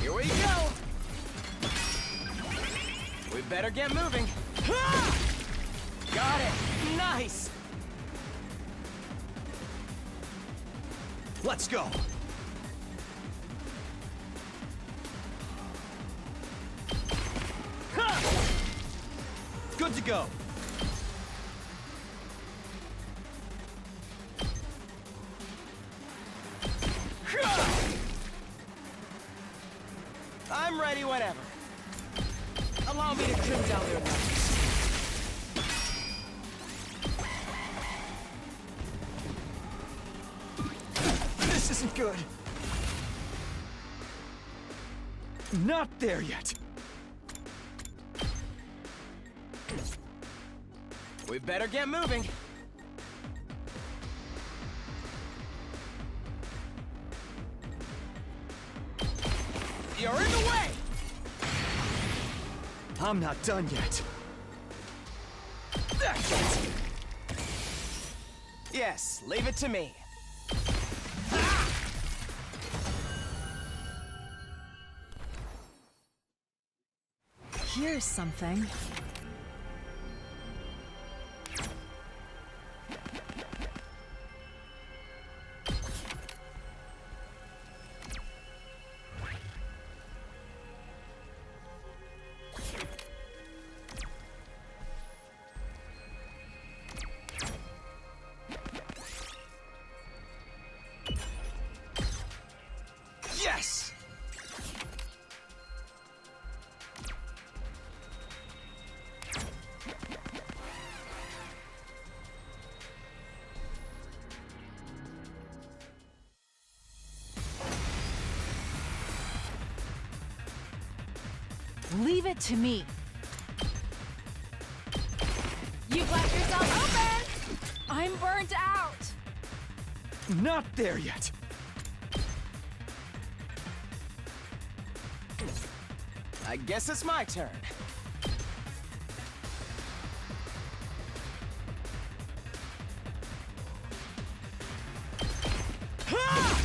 Here we go! We better get moving. Got it! Nice! Let's go. Ha! Good to go. I'm ready whenever. Allow me to trim down their numbers. This isn't good. Not there yet. We better get moving. You're in the way! I'm not done yet. That's it! Yes, leave it to me. Here's something. Yes! Leave it to me. You've left yourself open! I'm burnt out! Not there yet. I guess it's my turn. Ha!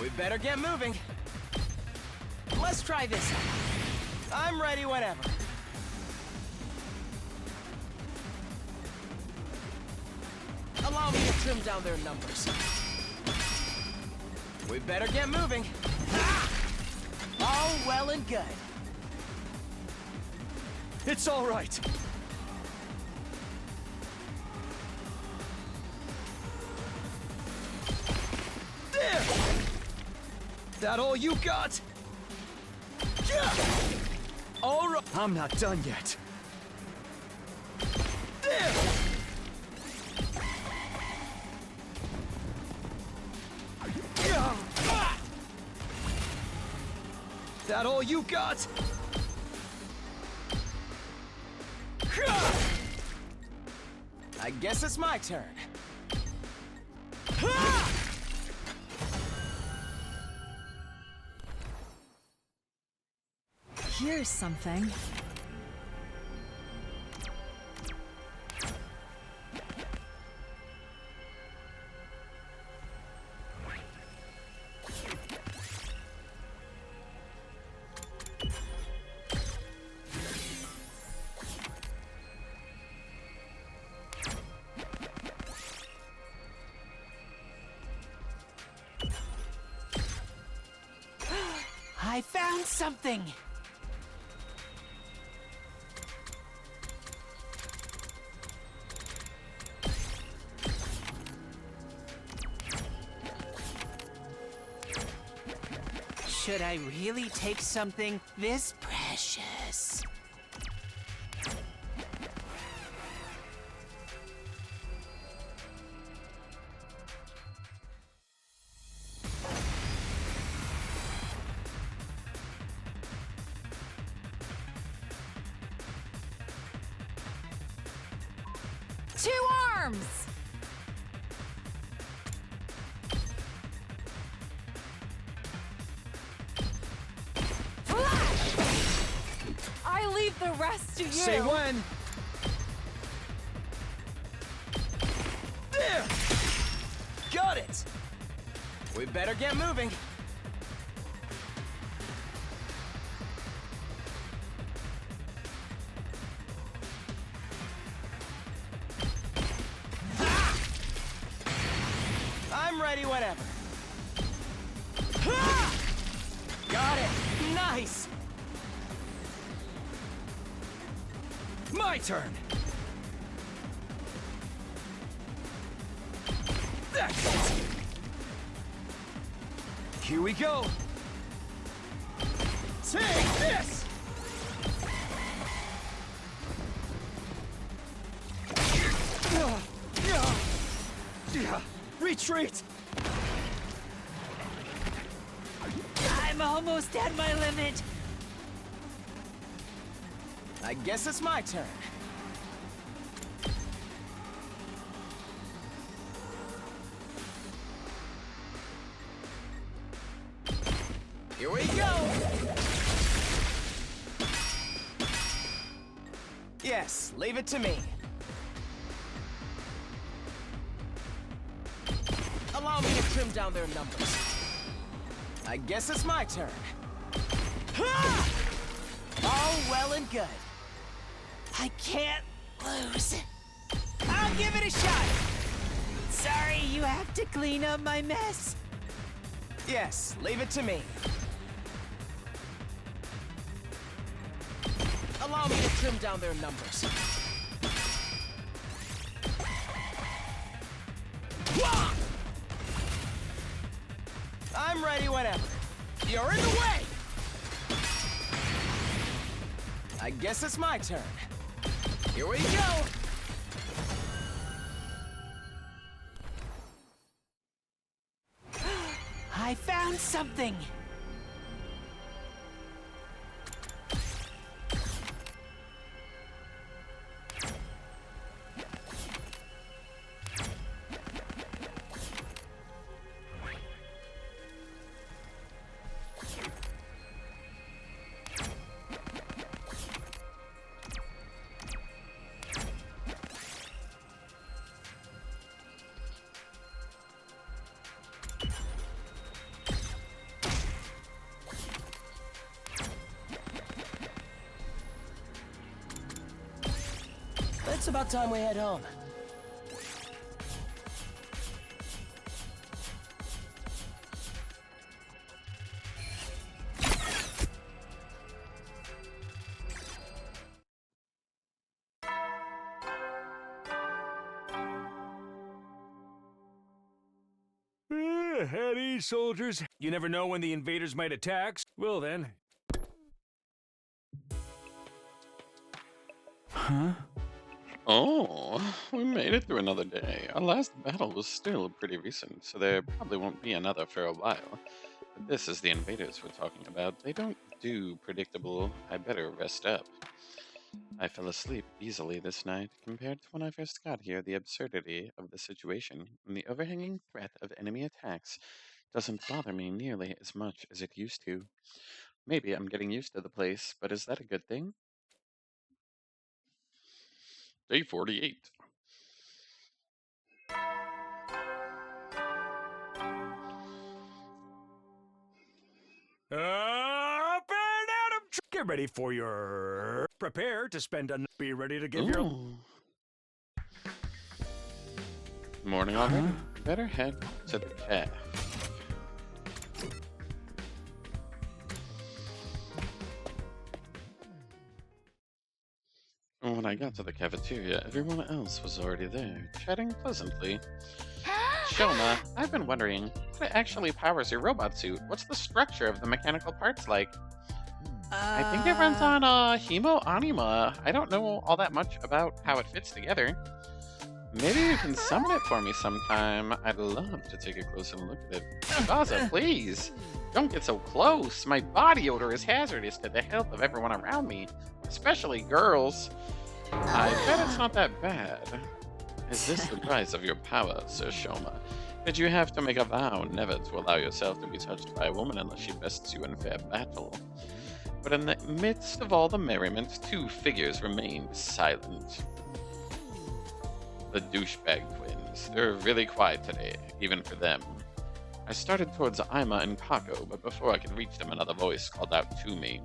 We better get moving. Let's try this out. I'm ready whenever. Allow me to trim down their numbers. We better get moving. Ah! All well and good. It's all right. There! That all you got? Yeah! All right. I'm not done yet. There! That all you got? I guess it's my turn. Here's something. I found something! Should I really take something this precious? Two arms! Flash! I leave the rest to you. Say when. There! Got it! We better get moving. my turn. That's it. Here we go. Take this! Retreat! I'm almost at my limit. I guess it's my turn. Here we go! Yes, leave it to me. Allow me to trim down their numbers. I guess it's my turn. Ha! All well and good. I can't lose. I'll give it a shot. Sorry, you have to clean up my mess. Yes, leave it to me. Allow me to trim down their numbers. Wah! I'm ready whenever. You're in the way! I guess it's my turn. Here we go! I found something. It's about time we head home. At ease, soldiers. You never know when the invaders might attack. Well then. Huh? Oh, we made it through another day. Our last battle was still pretty recent, so there probably won't be another for a while. But this is the invaders we're talking about. They don't do predictable, I better rest up. I fell asleep easily this night. Compared to when I first got here, the absurdity of the situation and the overhanging threat of enemy attacks doesn't bother me nearly as much as it used to. Maybe I'm getting used to the place, but is that a good thing? Day 48. Up and at 'em! Get ready for your... Prepare to spend a... Be ready to give your... Ooh. Morning already. Better head to the cafe. When I got to the cafeteria, everyone else was already there, chatting pleasantly. Shoma, I've been wondering, what actually powers your robot suit? What's the structure of the mechanical parts like? I think it runs on Hemo Anima. I don't know all that much about how it fits together. Maybe you can summon it for me sometime. I'd love to take a closer look at it. Baza, please! Don't get so close! My body odor is hazardous to the health of everyone around me, especially girls. I bet it's not that bad. Is this the price of your power, Sir Shoma? Did you have to make a vow never to allow yourself to be touched by a woman unless she bests you in fair battle? But in the midst of all the merriment, two figures remained silent. The douchebag twins. They're really quiet today, even for them. I started towards Ima and Kako, but before I could reach them, another voice called out to me.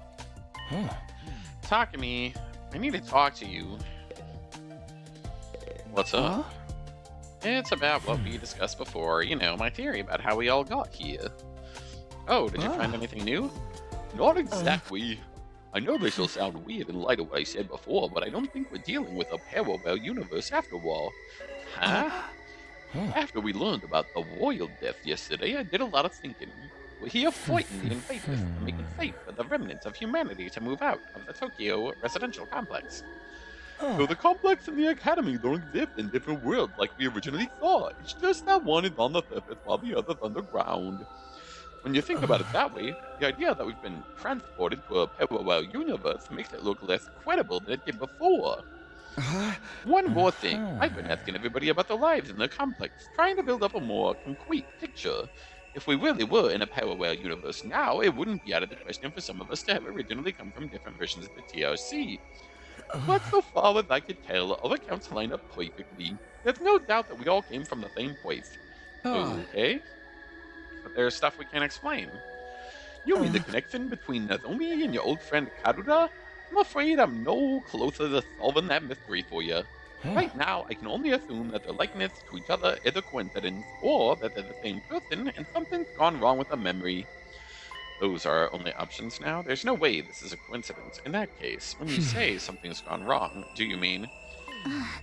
Takumi, I need to talk to you. What's up? It's about what we discussed before. You know, my theory about how we all got here. Oh, did you find anything new? Not exactly. I know this will sound weird in light of what I said before, but I don't think we're dealing with a parallel universe after all. Huh? After we learned about the royal death yesterday, I did a lot of thinking. We're here fighting the invaders and making faith for the remnants of humanity to move out of the Tokyo residential complex. So the complex and the academy don't exist in different worlds like we originally thought. It's just that one is on the surface while the other's underground. When you think about it that way, the idea that we've been transported to a parallel universe makes it look less credible than it did before. One more thing, I've been asking everybody about their lives in the complex, trying to build up a more concrete picture. If we really were in a parallel universe now, it wouldn't be out of the question for some of us to have originally come from different versions of the TRC. But so far as I could tell, all accounts line up perfectly. There's no doubt that we all came from the same place. Okay? But there's stuff we can't explain. You mean the connection between Nozomi and your old friend Karuda? I'm afraid I'm no closer to solving that mystery for you. Right now, I can only assume that their likeness to each other is a coincidence, or that they're the same person and something's gone wrong with the memory. Those are our only options now. There's no way this is a coincidence. In that case, when you say something's gone wrong, do you mean,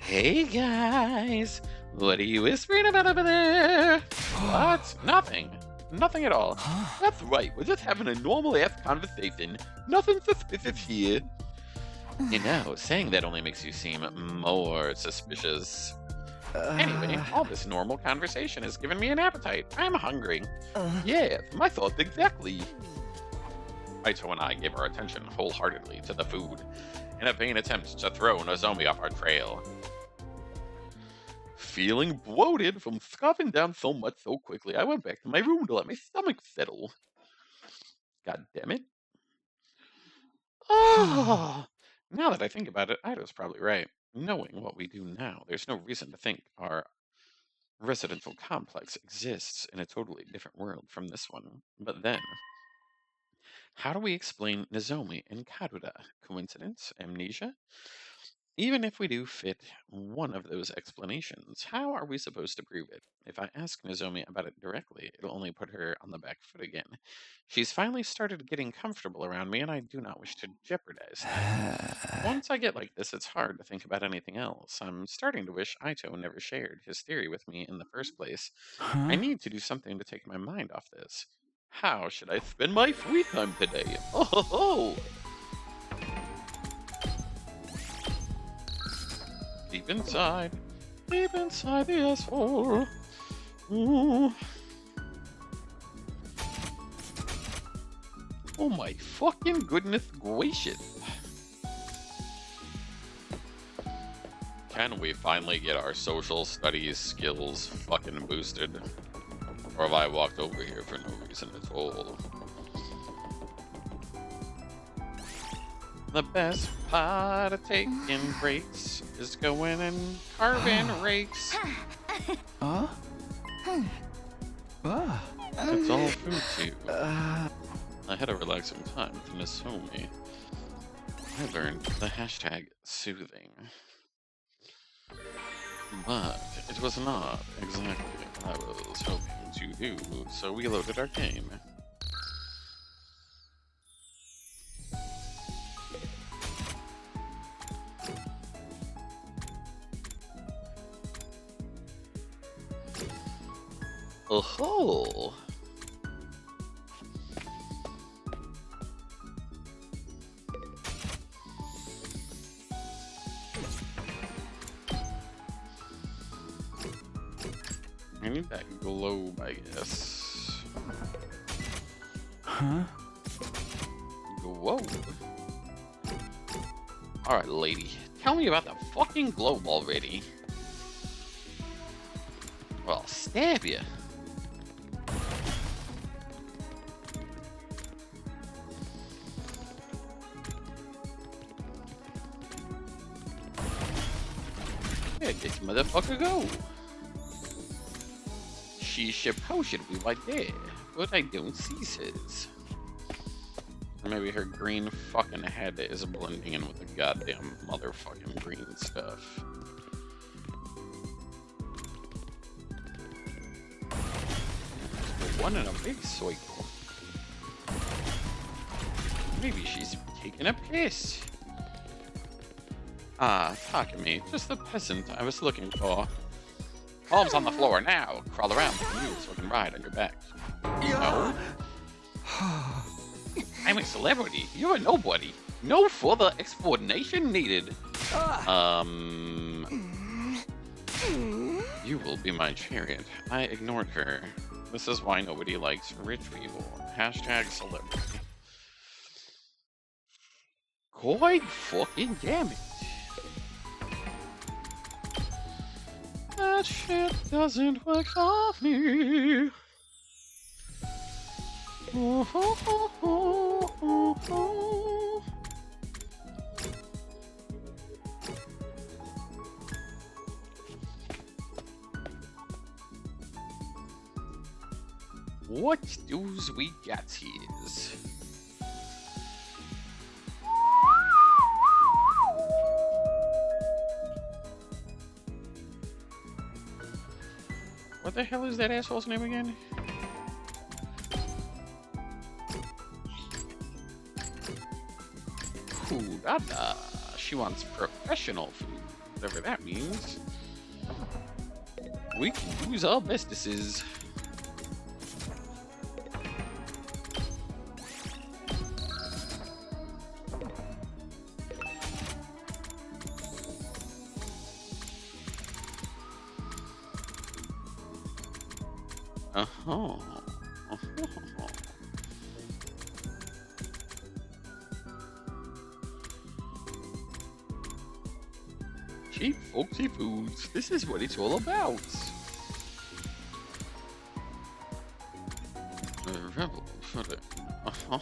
hey guys, what are you whispering about over there? What? Nothing. Nothing at all. That's right, we're just having a normal-ass conversation. Nothing suspicious here. You know, saying that only makes you seem more suspicious. Anyway, all this normal conversation has given me an appetite. I'm hungry. Yes, my thoughts exactly. Aito and I gave our attention wholeheartedly to the food in a vain attempt to throw Nozomi off our trail. Feeling bloated from scarfing down so much so quickly, I went back to my room to let my stomach settle. God damn it. Oh, now that I think about it, Aito's probably right. Knowing what we do now, there's no reason to think our residential complex exists in a totally different world from this one. But then, how do we explain Nozomi and Karuda? Coincidence? Amnesia? Even if we do fit one of those explanations, how are we supposed to prove it? If I ask Nozomi about it directly, it'll only put her on the back foot again. She's finally started getting comfortable around me, and I do not wish to jeopardize that. Once I get like this, it's hard to think about anything else. I'm starting to wish Aito never shared his theory with me in the first place. I need to do something to take my mind off this. How should I spend my free time today? Oh ho ho! Deep inside the asshole. Ooh. Oh my fucking goodness gracious. Can we finally get our social studies skills fucking boosted? Or have I walked over here for no reason at all? The best part of taking breaks is going and carving rakes. It's all food too. I had a relaxing time with Miss Homie. I learned the hashtag soothing. But it was not exactly what I was hoping to do, so we loaded our game. Oh-ho! I need that globe, I guess. Huh? Globe? Alright, lady. Tell me about the fucking globe already. Well, I'll stab you. Where'd this motherfucker go? She should be right there, but I don't see his. Or maybe her green fucking head is blending in with the goddamn motherfucking green stuff. One in a big circle. Maybe she's taking a piss. Ah, Takumi, just the peasant I was looking for. Palms on the floor now. Crawl around with you so I can ride on your back. No? I'm a celebrity. You're a nobody. No further explanation needed. You will be my chariot. I ignored her. This is why nobody likes rich people. Hashtag celebrity. God fucking damn it. That shit doesn't work for me. Oh, oh, oh, oh, oh, oh. What do's we got here? What the hell is that asshole's name again? Kurada. She wants professional food, whatever that means. We can use our bestesses. Uh-huh. Cheap folksy foods. This is what it's all about. A rebel for the... I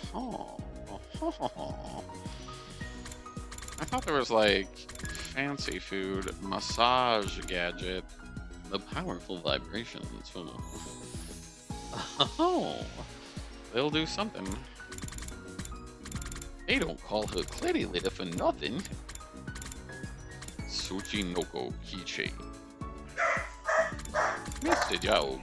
thought there was like fancy food, massage gadget, the powerful vibrations. Oh, they'll do something. They don't call her Clary Litter for nothing. Tsuchinoko keychain. Mr. Dog.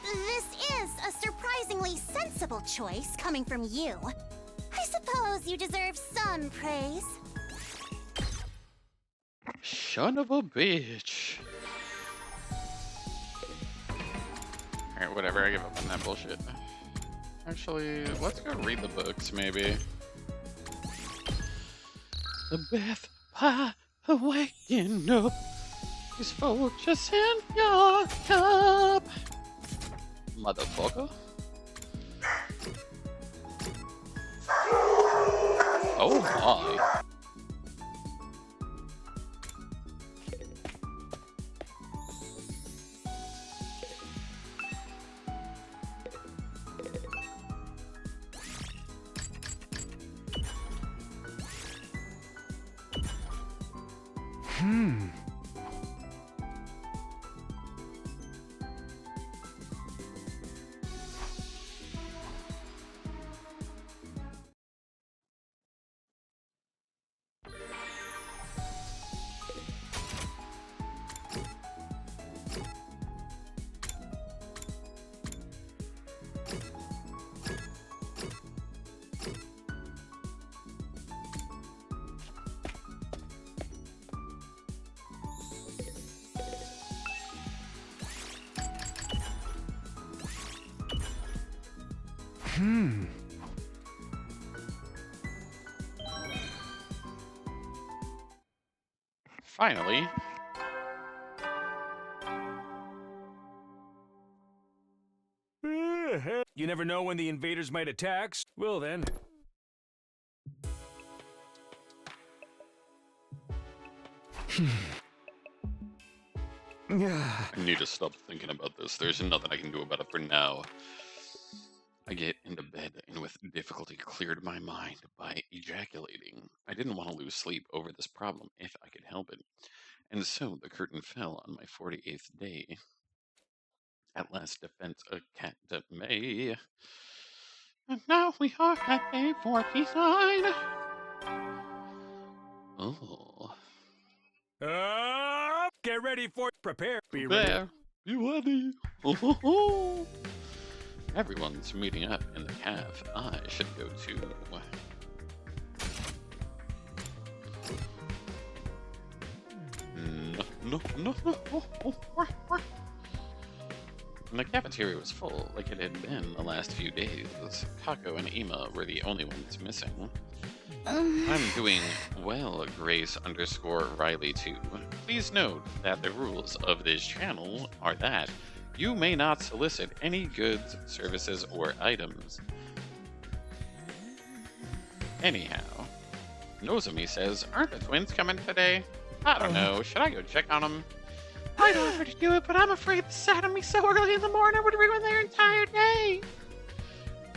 This is a surprisingly sensible choice coming from you. I suppose you deserve some praise. Son of a bitch. Alright, whatever, I give up on that bullshit. Actually, let's go read the books, maybe. The Beth Pie waking up is fortress in your cup. Motherfucker. Oh my. Finally. You never know when the invaders might attack. Well then. Yeah. I need to stop thinking about this. There's nothing I can do about it for now. I get into bed and with difficulty cleared my mind by ejaculating. I didn't want to lose sleep over this problem if I could help it. And so the curtain fell on my 48th day. At last defense academy. And now we are at day 49. Oh. Get ready for prepare. Be ready. There. You ready? Oh, ho, ho. Everyone's meeting up in the cave. I should go too. No. And the cafeteria was full, like it had been the last few days. Kako and Ema were the only ones missing. I'm doing well, Grace_Riley 2. Please note that the rules of this channel are that you may not solicit any goods, services, or items. Anyhow, Nozomi says, aren't the twins coming today? I don't know, should I go check on them? I'd offer to do it, but I'm afraid the sight of me so early in the morning would ruin their entire day.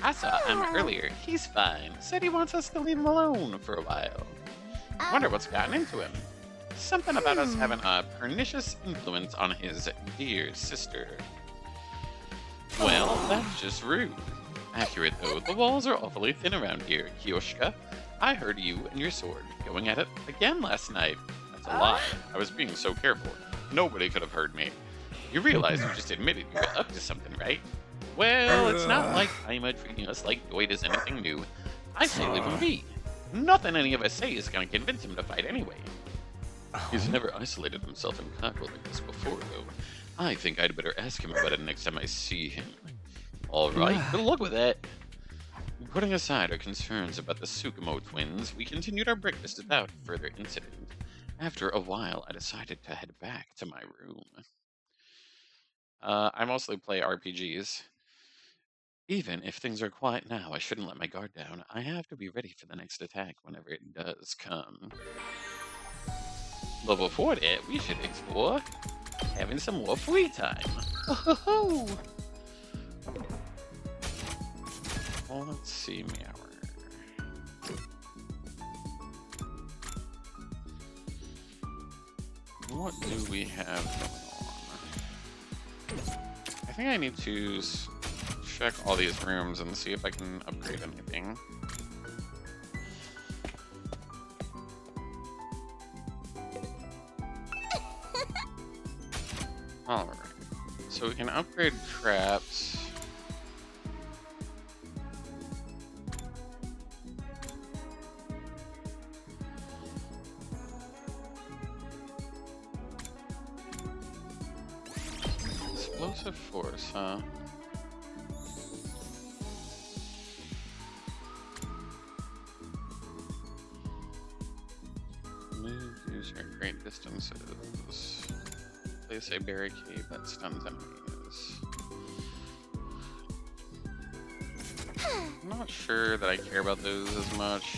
I saw him earlier, he's fine. Said he wants us to leave him alone for a while. Wonder what's gotten into him. Something about us having a pernicious influence on his dear sister. Well, that's just rude. Accurate though, the walls are awfully thin around here, Kiyoshika. I heard you and your sword going at it again last night. That's a lie. I was being so careful. Nobody could have heard me. You realize you just admitted you were up to something, right? Well, it's not like Aima treating us like Doid is anything new. I say leave him be. Nothing any of us say is gonna convince him to fight anyway. He's never isolated himself in Kako like this before, though. I think I'd better ask him about it next time I see him. Alright, good luck with that. Putting aside our concerns about the Tsukumo twins, we continued our breakfast without further incident. After a while, I decided to head back to my room. I mostly play RPGs. Even if things are quiet now, I shouldn't let my guard down. I have to be ready for the next attack whenever it does come. But before that, we should explore having some more free time. Oh, Well, let's see, Meower. What do we have going on? I think I need to check all these rooms and see if I can upgrade anything. Alright, so we can upgrade traps. Explosive force, huh? Move user at great distances. Place a barricade that stuns enemies. I'm not sure that I care about those as much.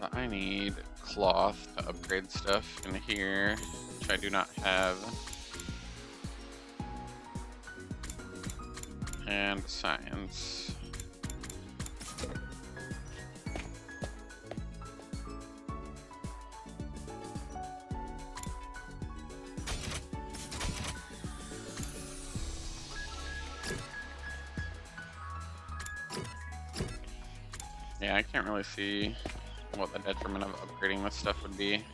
But I need cloth to upgrade stuff in here, which I do not have. And science. Yeah, I can't really see what the detriment of upgrading this stuff would be.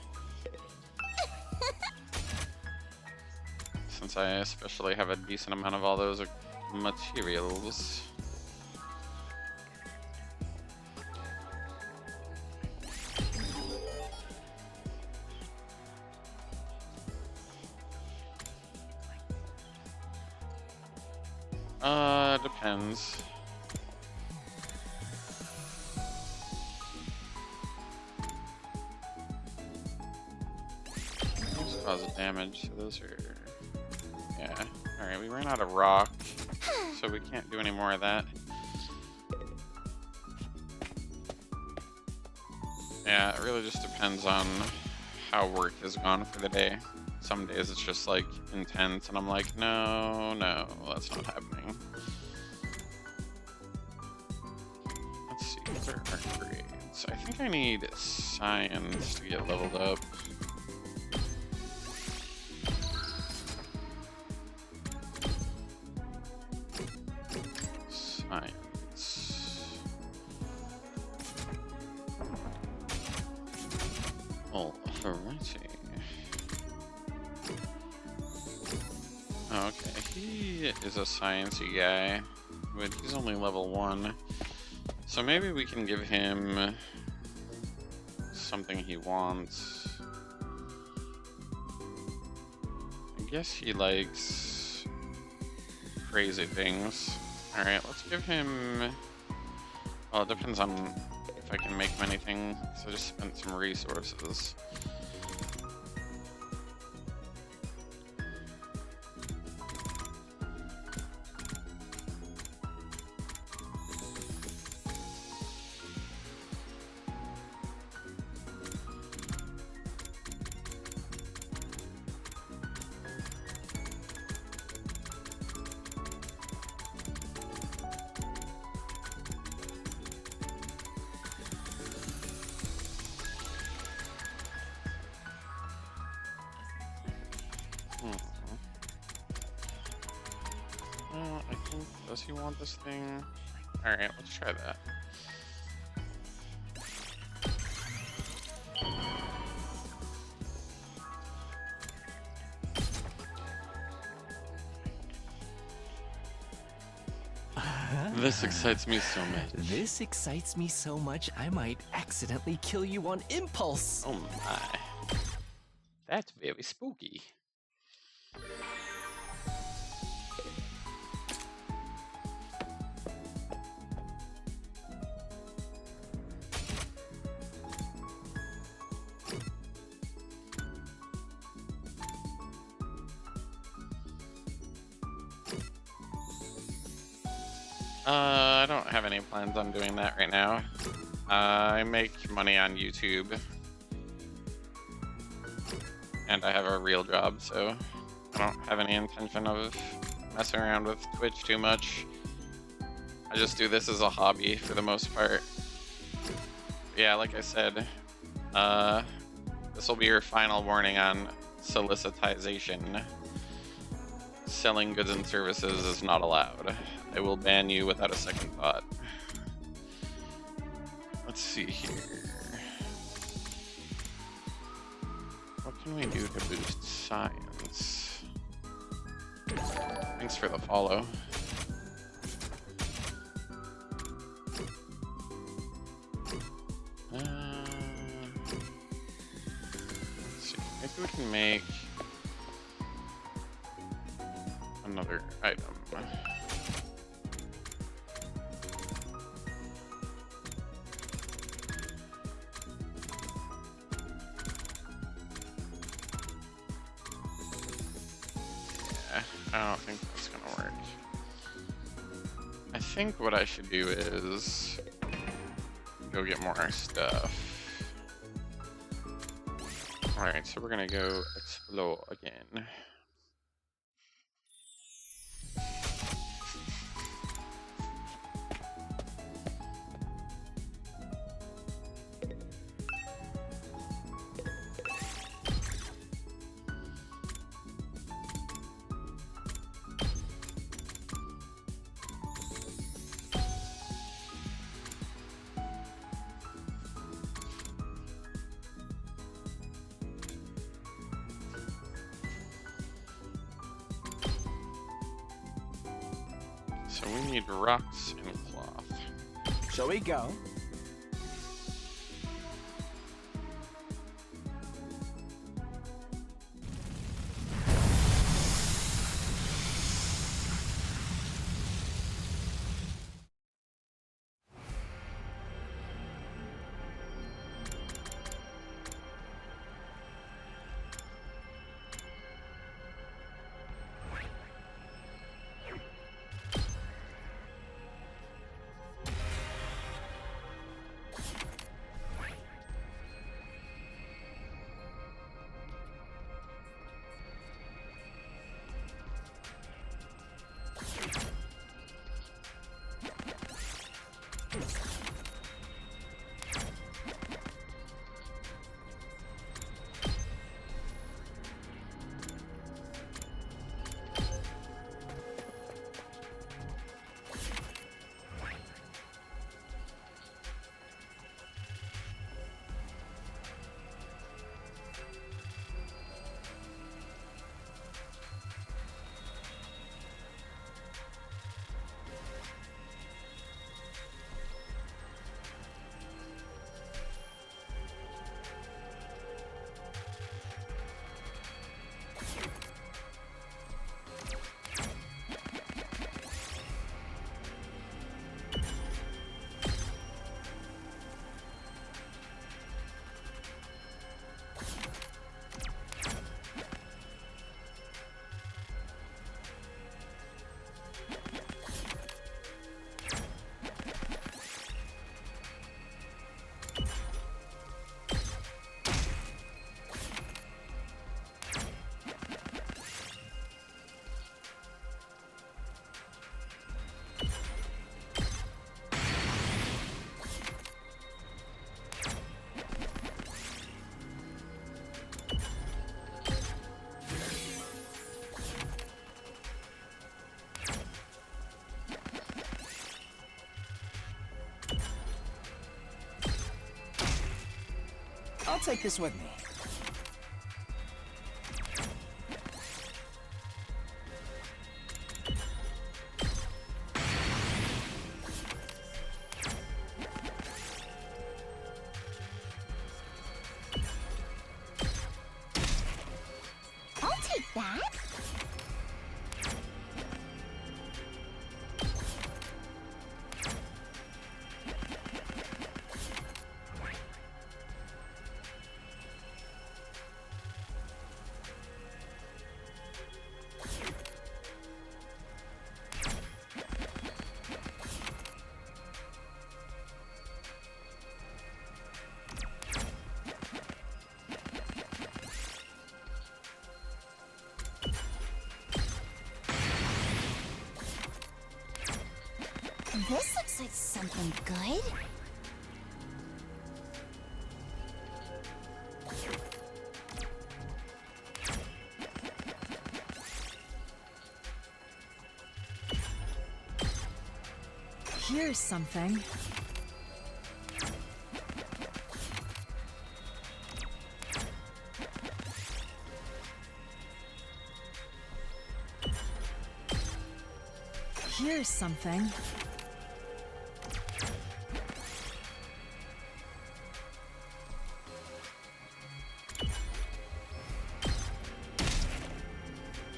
Since I especially have a decent amount of all those materials. Depends. Those cause damage, so those are... Yeah. Alright, we ran out of rock, so we can't do any more of that. Yeah, it really just depends on how work has gone for the day. Some days it's just like intense, and I'm like, no, that's not happening. Let's see, what are our grades? I think I need science to get leveled up. Science. Alrighty. Oh, okay, he is a sciencey guy, but he's only level 1. So maybe we can give him something he wants. I guess he likes crazy things. Alright, let's give him... Well, it depends on if I can make him anything, so I just spent some resources. I think, does he want this thing? Alright, let's try that. This excites me so much. This excites me so much, I might accidentally kill you on impulse. Oh my. That's very spooky. I don't have any plans on doing that right now. I make money on YouTube. And I have a real job, so I don't have any intention of messing around with Twitch too much. I just do this as a hobby for the most part. Yeah, like I said, this will be your final warning on solicitization. Selling goods and services is not allowed. I will ban you without a second thought. Let's see here. What can we do to boost science? Thanks for the follow. Let's see. Maybe we can make another item. I don't think that's gonna work. I think what I should do is go get more stuff. Alright, so we're gonna go explore again. So we need rocks and cloth. Shall we go? take this with me. I'll take that. This looks like something good. Here's something. Here's something.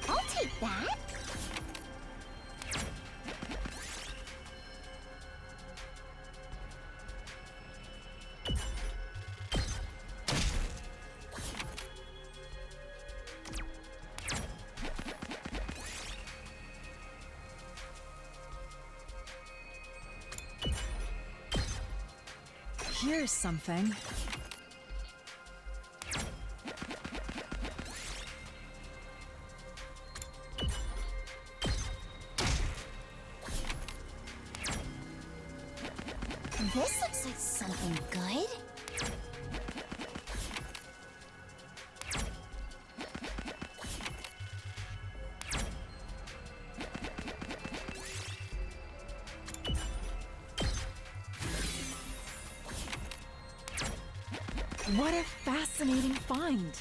I'll take that. Here's something. This looks like something good. What a fascinating find.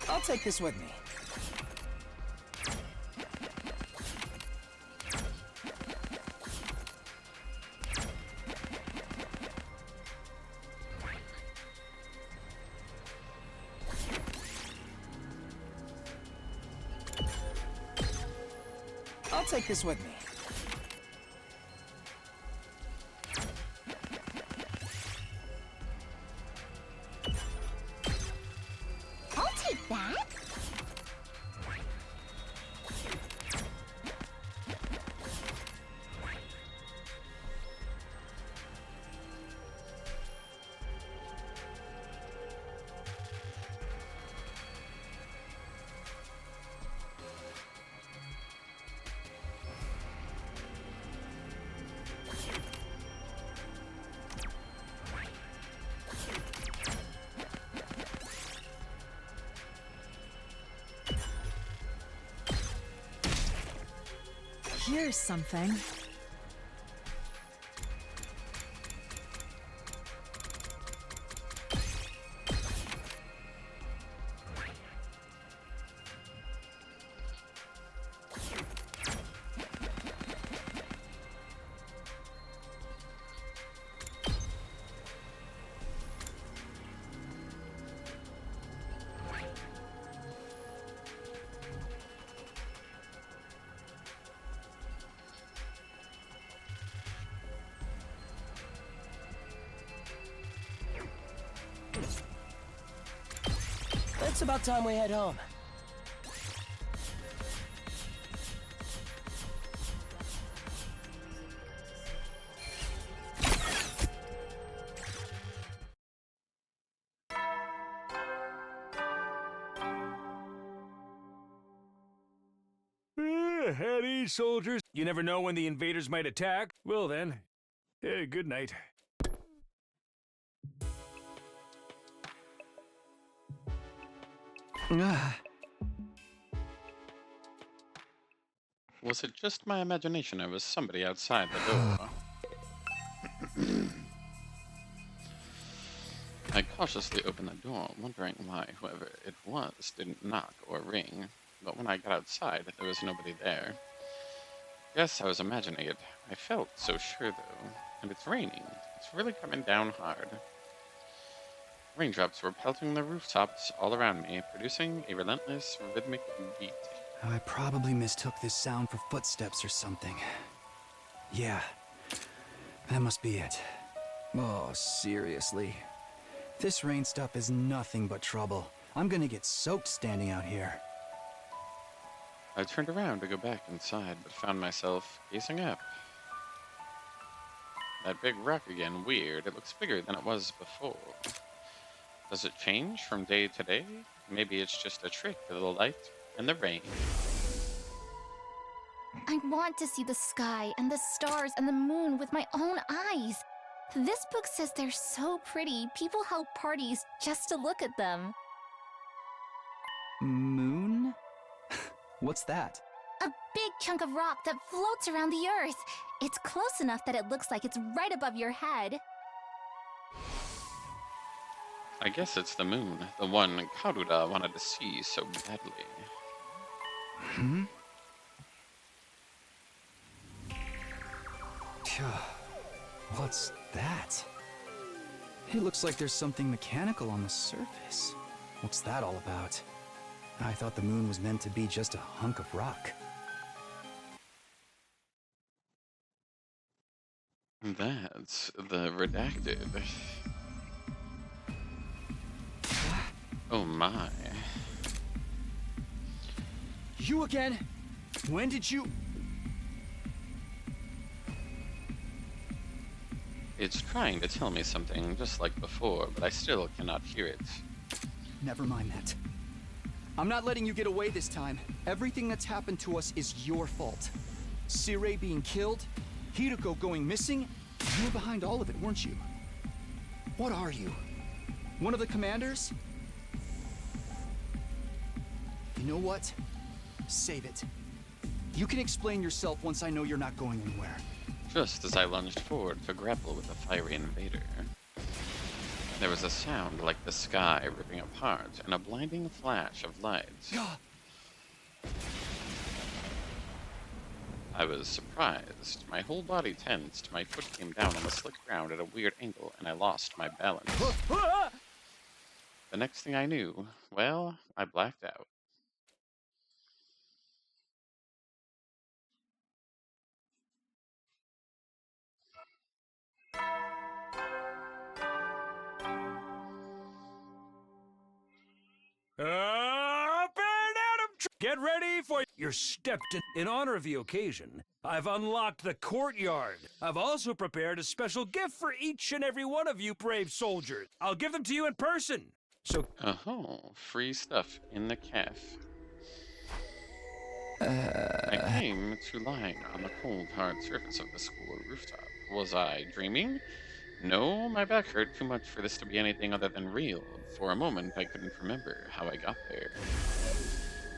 I'll take this with me. I'll take this with me. I'll take that. Here's something. It's about time we head home. At ease, soldiers. You never know when the invaders might attack. Well then, good night. Was it just my imagination or was somebody outside the door? I cautiously opened the door, wondering why whoever it was didn't knock or ring. But when I got outside, there was nobody there. Yes, I was imagining it. I felt so sure, though. And it's raining. It's really coming down hard. Raindrops were pelting the rooftops all around me, producing a relentless, rhythmic beat. I probably mistook this sound for footsteps or something. Yeah, that must be it. Oh, seriously. This rain stuff is nothing but trouble. I'm gonna get soaked standing out here. I turned around to go back inside, but found myself gazing up. That big rock again, weird. It looks bigger than it was before. Does it change from day to day? Maybe it's just a trick of the light and the rain. I want to see the sky and the stars and the moon with my own eyes. This book says they're so pretty, people held parties just to look at them. Moon? What's that? A big chunk of rock that floats around the earth. It's close enough that it looks like it's right above your head. I guess it's the moon, the one Karuda wanted to see so badly. Hmm? What's that? It looks like there's something mechanical on the surface. What's that all about? I thought the moon was meant to be just a hunk of rock. That's the redacted. Oh my. You again? When did you... It's trying to tell me something just like before, but I still cannot hear it. Never mind that. I'm not letting you get away this time. Everything that's happened to us is your fault. Sirei being killed, Hiroko going missing, you were behind all of it, weren't you? What are you? One of the commanders? You know what? Save it. You can explain yourself once I know you're not going anywhere. Just as I lunged forward to grapple with the fiery invader, there was a sound like the sky ripping apart and a blinding flash of light. I was surprised. My whole body tensed, my foot came down on the slick ground at a weird angle, and I lost my balance. The next thing I knew, well, I blacked out. Up and at 'em! Get ready for your stepped in honor of the occasion. I've unlocked the courtyard. I've also prepared a special gift for each and every one of you brave soldiers. I'll give them to you in person. So, Oh, free stuff in the cafe. I came to lying on the cold, hard surface of the school rooftop. Was I dreaming? No, my back hurt too much for this to be anything other than real. For a moment, I couldn't remember how I got there.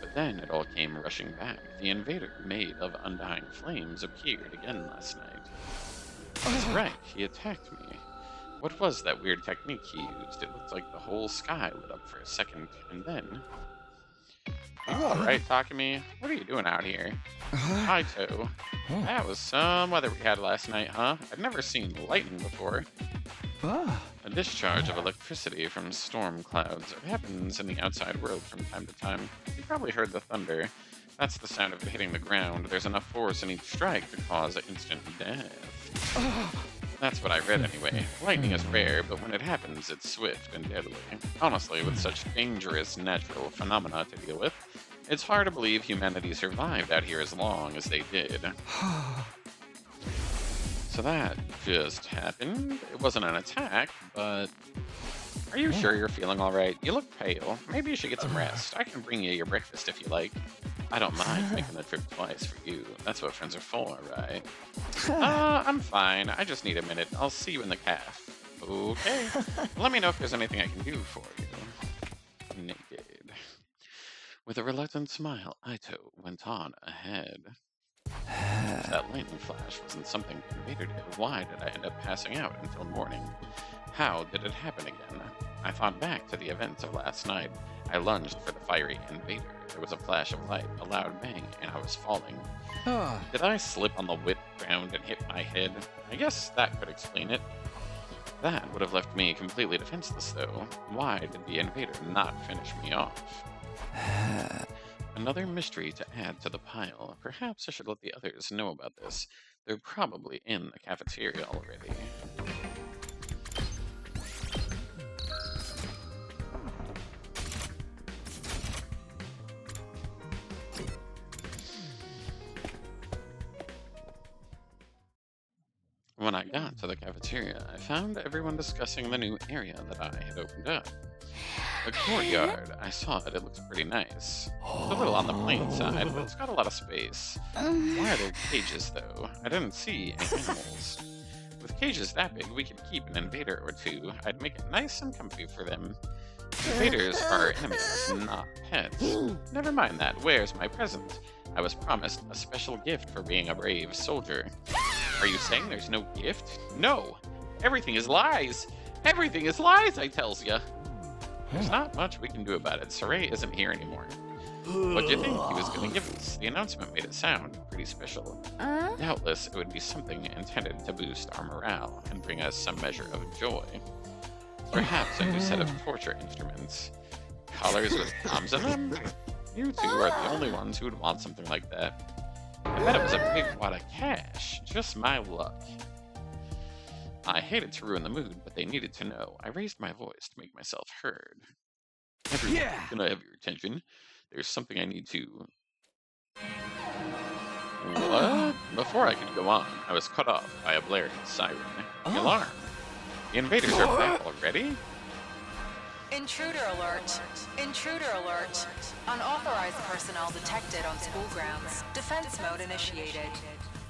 But then it all came rushing back. The invader, made of undying flames, appeared again last night. That's right, he attacked me. What was that weird technique he used? It looked like the whole sky lit up for a second, and then... You alright, Takumi? What are you doing out here? Kaito. That was some weather we had last night, huh? I've never seen lightning before. A discharge of electricity from storm clouds. It happens in the outside world from time to time. You probably heard the thunder. That's the sound of it hitting the ground. There's enough force in each strike to cause instant death. That's what I read anyway. Lightning is rare, but when it happens, it's swift and deadly. Honestly, with such dangerous natural phenomena to deal with, it's hard to believe humanity survived out here as long as they did. So that just happened. It wasn't an attack, but... Are you sure you're feeling alright? You look pale. Maybe you should get some rest. I can bring you your breakfast if you like. I don't mind making the trip twice for you. That's what friends are for, right? I'm fine. I just need a minute. I'll see you in the caf. Okay. Let me know if there's anything I can do for you. Naked. With a reluctant smile, Aito went on ahead. If that lightning flash wasn't something the invader did, why did I end up passing out until morning? How did it happen again? I thought back to the events of last night. I lunged for the fiery invader. There was a flash of light, a loud bang, and I was falling. Did I slip on the wet ground and hit my head? I guess that could explain it. That would have left me completely defenseless, though. Why did the invader not finish me off? Another mystery to add to the pile. Perhaps I should let the others know about this. They're probably in the cafeteria already. When I got to the cafeteria, I found everyone discussing the new area that I had opened up. A courtyard. I saw it. It looks pretty nice. It's a little on the plain side, but it's got a lot of space. Why are there cages, though? I didn't see any animals. With cages that big, we could keep an invader or two. I'd make it nice and comfy for them. Invaders are enemies, not pets. Never mind that. Where's my present? I was promised a special gift for being a brave soldier. Are you saying there's no gift? No! Everything is lies! Everything is lies, I tells ya! There's not much we can do about it. Saray isn't here anymore. What do you think he was going to give us? The announcement made it sound pretty special. Doubtless, it would be something intended to boost our morale and bring us some measure of joy. Perhaps a new set of torture instruments. Collars with bombs in them? You two are the only ones who would want something like that. I bet it was a big wad of cash. Just my luck. I hated to ruin the mood, but they needed to know. I raised my voice to make myself heard. Everyone, can I have your attention? There's something I need to... What? Before I could go on, I was cut off by a blaring siren. The alarm. The invaders are back already? Intruder alert. Intruder alert. Unauthorized personnel detected on school grounds. Defense mode initiated.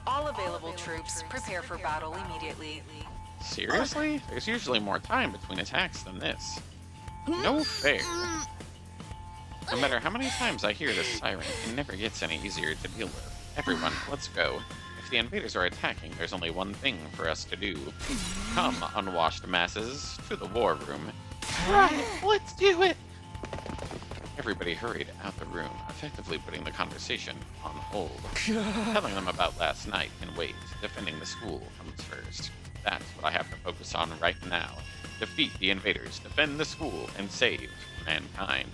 All available troops prepare for battle immediately. Seriously? There's usually more time between attacks than this. No fair. No matter how many times I hear this siren, it never gets any easier to deal with. Everyone, let's go. If the invaders are attacking, there's only one thing for us to do. Come, unwashed masses, to the war room. Right, let's do it! Everybody hurried out the room, effectively putting the conversation on hold. Telling them about last night can wait. Defending the school comes first. That's what I have to focus on right now. Defeat the invaders, defend the school, and save mankind.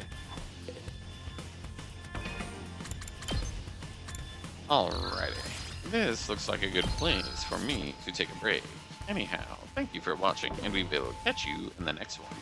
Alrighty. This looks like a good place for me to take a break. Anyhow, thank you for watching, and we will catch you in the next one.